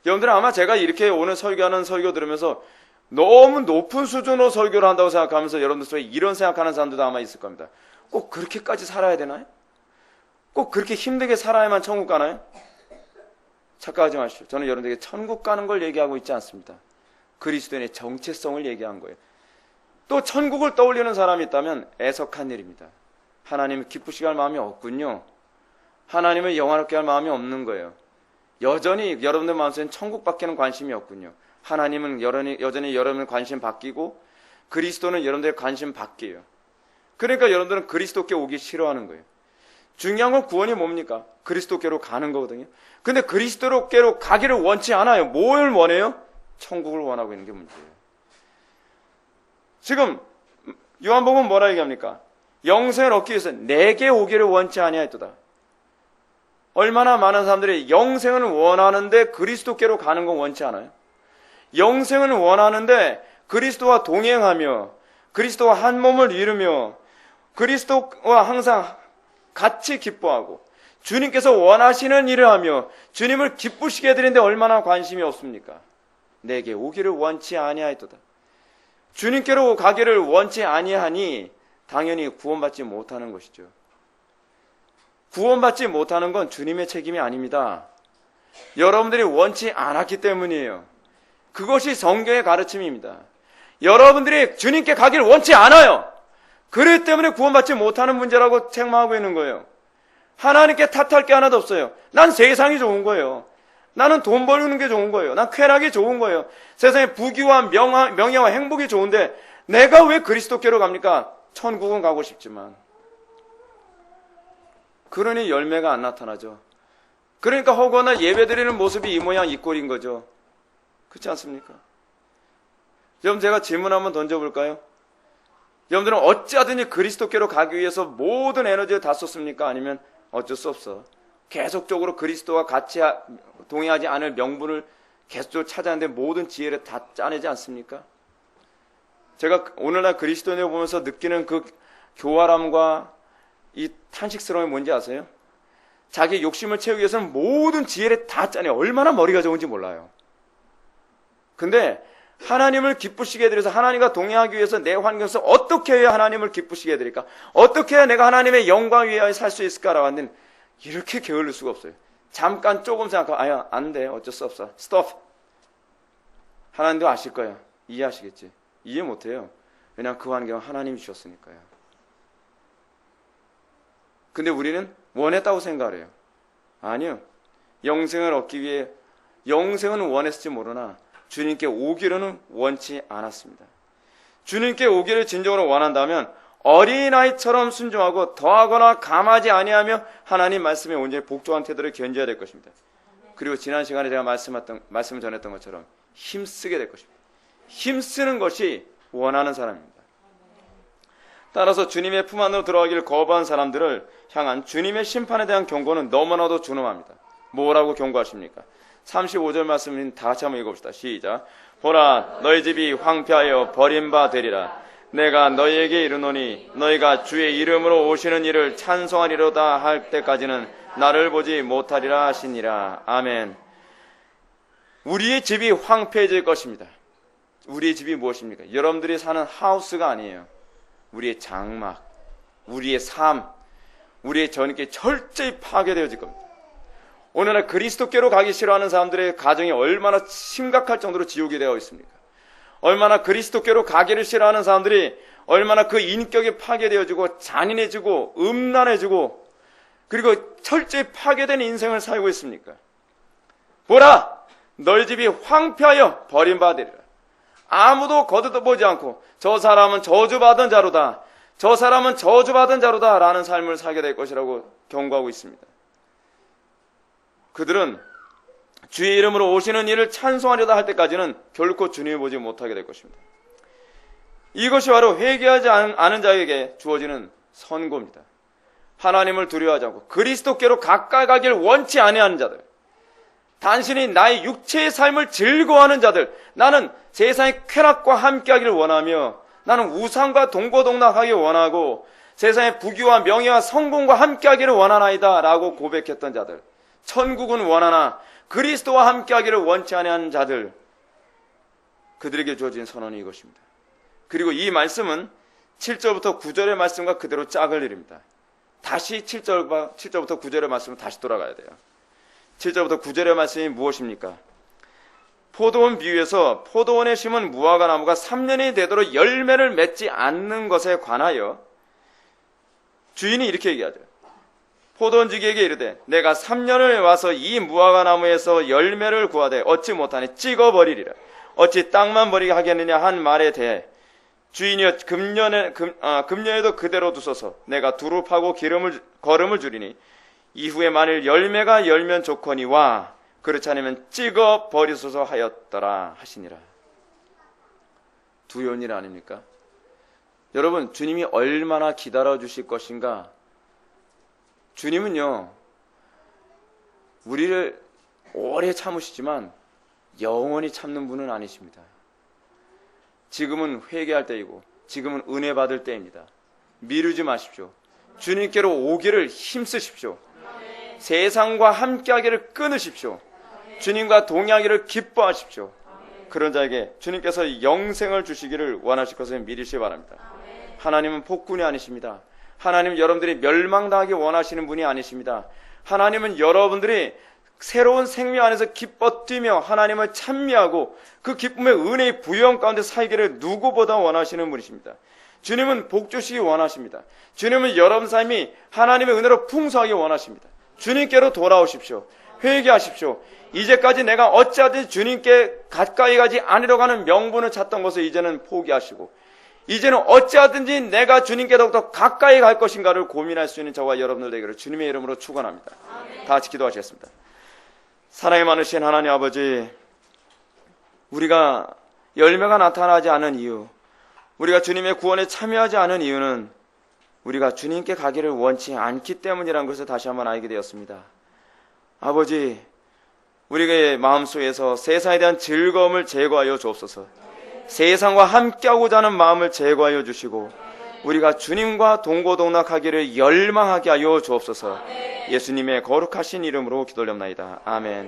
Speaker 1: 여러분들은 아마 제가 이렇게 오늘 설교하는 설교 들으면서 너무 높은 수준으로 설교를 한다고 생각하면서 여러분들 속에 이런 생각하는 사람들도 아마 있을 겁니다. 꼭 그렇게까지 살아야 되나요? 꼭 그렇게 힘들게 살아야만 천국 가나요? 착각하지 마십시오. 저는 여러분들에게 천국 가는 걸 얘기하고 있지 않습니다. 그리스도인의 정체성을 얘기한 거예요. 또 천국을 떠올리는 사람이 있다면 애석한 일입니다. 하나님을 기쁘시게 할 마음이 없군요. 하나님을 영화롭게 할 마음이 없는 거예요. 여전히 여러분들 마음속에는 천국밖에는 관심이 없군요. 하나님은 여전히 여러분의 관심 바뀌고 그리스도는 여러분들의 관심 바뀌어요. 그러니까 여러분들은 그리스도께 오기 싫어하는 거예요. 중요한 건 구원이 뭡니까? 그리스도께로 가는 거거든요. 근데 그리스도께로 가기를 원치 않아요. 뭘 원해요? 천국을 원하고 있는 게 문제예요. 지금 요한복음은 뭐라 얘기합니까? 영생을 얻기 위해서 내게 오기를 원치 아니하였도다. 얼마나 많은 사람들이 영생을 원하는데 그리스도께로 가는 건 원치 않아요? 영생을 원하는데 그리스도와 동행하며 그리스도와 한 몸을 이루며 그리스도와 항상 같이 기뻐하고 주님께서 원하시는 일을 하며 주님을 기쁘시게 해드리는데 얼마나 관심이 없습니까? 내게 오기를 원치 아니하였도다. 주님께로 가기를 원치 아니하니 당연히 구원받지 못하는 것이죠. 구원받지 못하는 건 주님의 책임이 아닙니다. 여러분들이 원치 않았기 때문이에요. 그것이 성경의 가르침입니다. 여러분들이 주님께 가기를 원치 않아요. 그렇기 때문에 구원받지 못하는 문제라고 책망하고 있는 거예요. 하나님께 탓할 게 하나도 없어요. 난 세상이 좋은 거예요. 나는 돈 벌는 게 좋은 거예요. 난 쾌락이 좋은 거예요. 세상에 부귀와 명예와 행복이 좋은데 내가 왜 그리스도께로 갑니까? 천국은 가고 싶지만. 그러니 열매가 안 나타나죠. 그러니까 허구나 예배드리는 모습이 이 모양 이 꼴인 거죠. 그렇지 않습니까? 여러분, 제가 질문 한번 던져볼까요? 여러분들은 어찌하든지 그리스도께로 가기 위해서 모든 에너지를 다 쏟습니까? 아니면 어쩔 수 없어, 계속적으로 그리스도와 같이 동의하지 않을 명분을 계속적으로 찾아내는데 모든 지혜를 다 짜내지 않습니까? 제가 오늘날 그리스도인을 보면서 느끼는 그 교활함과 이 탄식스러움이 뭔지 아세요? 자기 욕심을 채우기 위해서는 모든 지혜를 다 짜내. 얼마나 머리가 좋은지 몰라요. 근데 하나님을 기쁘시게 해드려서 하나님과 동행하기 위해서 내 환경 속 어떻게 해야 하나님을 기쁘시게 해드릴까? 어떻게 해야 내가 하나님의 영광 위하여 살 수 있을까라고 하는, 이렇게 게을릴 수가 없어요. 잠깐 조금 생각하고 아야 안 돼, 어쩔 수 없어, 스톱. 하나님도 아실 거예요. 이해하시겠지? 이해 못해요. 왜냐하면 그 환경은 하나님이 주셨으니까요. 근데 우리는 원했다고 생각을 해요. 아니요. 영생을 얻기 위해, 영생은 원했을지 모르나 주님께 오기로는 원치 않았습니다. 주님께 오기를 진정으로 원한다면 어린아이처럼 순종하고 더하거나 감하지 아니하며 하나님 말씀에 온전히 복종한 태도를 견져야 될 것입니다. 그리고 지난 시간에 제가 말씀을 전했던 것처럼 힘쓰게 될 것입니다. 힘쓰는 것이 원하는 사람입니다. 따라서 주님의 품 안으로 들어가기를 거부한 사람들을 향한 주님의 심판에 대한 경고는 너무나도 준엄합니다. 뭐라고 경고하십니까? 35절 말씀은 다 같이 한번 읽어봅시다. 시작. 보라, 너희 집이 황폐하여 버림바 되리라. 내가 너희에게 이르노니 너희가 주의 이름으로 오시는 이를 찬송하리로다 할 때까지는 나를 보지 못하리라 하시니라. 아멘. 우리의 집이 황폐해질 것입니다. 우리의 집이 무엇입니까? 여러분들이 사는 하우스가 아니에요. 우리의 장막, 우리의 삶, 우리의 전입이 철저히 파괴되어질 겁니다. 오늘날 그리스도께로 가기 싫어하는 사람들의 가정이 얼마나 심각할 정도로 지옥이 되어 있습니까? 얼마나 그리스도께로 가기를 싫어하는 사람들이 얼마나 그 인격이 파괴되어지고 잔인해지고 음란해지고 그리고 철저히 파괴된 인생을 살고 있습니까? 보라, 너희 집이 황폐하여 버림받으리라. 아무도 거들떠보지 않고 저 사람은 저주받은 자로다, 저 사람은 저주받은 자로다 라는 삶을 살게 될 것이라고 경고하고 있습니다. 그들은 주의 이름으로 오시는 이를 찬송하려다 할 때까지는 결코 주님을 보지 못하게 될 것입니다. 이것이 바로 회개하지 않은 자에게 주어지는 선고입니다. 하나님을 두려워하지 않고 그리스도께로 가까이 가길 원치 아니하는 자들, 단순히 나의 육체의 삶을 즐거워하는 자들, 나는 세상의 쾌락과 함께하기를 원하며 나는 우상과 동고동락하기 원하고 세상의 부귀와 명예와 성공과 함께하기를 원하나이다 라고 고백했던 자들, 천국은 원하나 그리스도와 함께하기를 원치 아니하는 자들, 그들에게 주어진 선언이 이것입니다. 그리고 이 말씀은 7절부터 9절의 말씀과 그대로 짝을 이룹니다. 다시 7절부터 9절의 말씀은 다시 돌아가야 돼요. 7절부터 9절의 말씀이 무엇입니까? 포도원 비유에서 포도원에 심은 무화과 나무가 3년이 되도록 열매를 맺지 않는 것에 관하여 주인이 이렇게 얘기하죠. 포도원주기에게 이르되 내가 3년을 와서 이 무화과 나무에서 열매를 구하되 얻지 못하니 찍어버리리라. 어찌 땅만 버리게 하겠느냐 한 말에 대해 주인이여 금년에도 그대로 두소서. 내가 두루 파고 거름을 주리니 이후에 만일 열매가 열면 좋거니와 그렇지 않으면 찍어 버리소서 하였더라 하시니라. 두려운 일 아닙니까? 여러분, 주님이 얼마나 기다려 주실 것인가? 주님은요, 우리를 오래 참으시지만 영원히 참는 분은 아니십니다. 지금은 회개할 때이고 지금은 은혜 받을 때입니다. 미루지 마십시오. 주님께로 오기를 힘쓰십시오. 세상과 함께하기를 끊으십시오. 주님과 동행하기를 기뻐하십시오. 그런 자에게 주님께서 영생을 주시기를 원하실 것을 믿으시기 바랍니다. 하나님은 폭군이 아니십니다. 하나님은 여러분들이 멸망당하기 원하시는 분이 아니십니다. 하나님은 여러분들이 새로운 생명 안에서 기뻐 뛰며 하나님을 찬미하고 그 기쁨의 은혜의 부영 가운데 살기를 누구보다 원하시는 분이십니다. 주님은 복 주시기 원하십니다. 주님은 여러분 삶이 하나님의 은혜로 풍성하기 원하십니다. 주님께로 돌아오십시오. 회개하십시오. 이제까지 내가 어찌하든지 주님께 가까이 가지 않으려고 하는 명분을 찾던 것을 이제는 포기하시고 이제는 어찌하든지 내가 주님께 더욱더 가까이 갈 것인가를 고민할 수 있는 저와 여러분들 되기를 주님의 이름으로 축원합니다. 다 같이 기도하시겠습니다. 사랑이 많으신 하나님 아버지, 우리가 열매가 나타나지 않은 이유, 우리가 주님의 구원에 참여하지 않은 이유는 우리가 주님께 가기를 원치 않기 때문이라는 것을 다시 한번 알게 되었습니다. 아버지, 우리의 마음속에서 세상에 대한 즐거움을 제거하여 주옵소서. 세상과 함께하고자 하는 마음을 제거하여 주시고 우리가 주님과 동고동락하기를 열망하게 하여 주옵소서. 예수님의 거룩하신 이름으로 기도드립나이다. 아멘.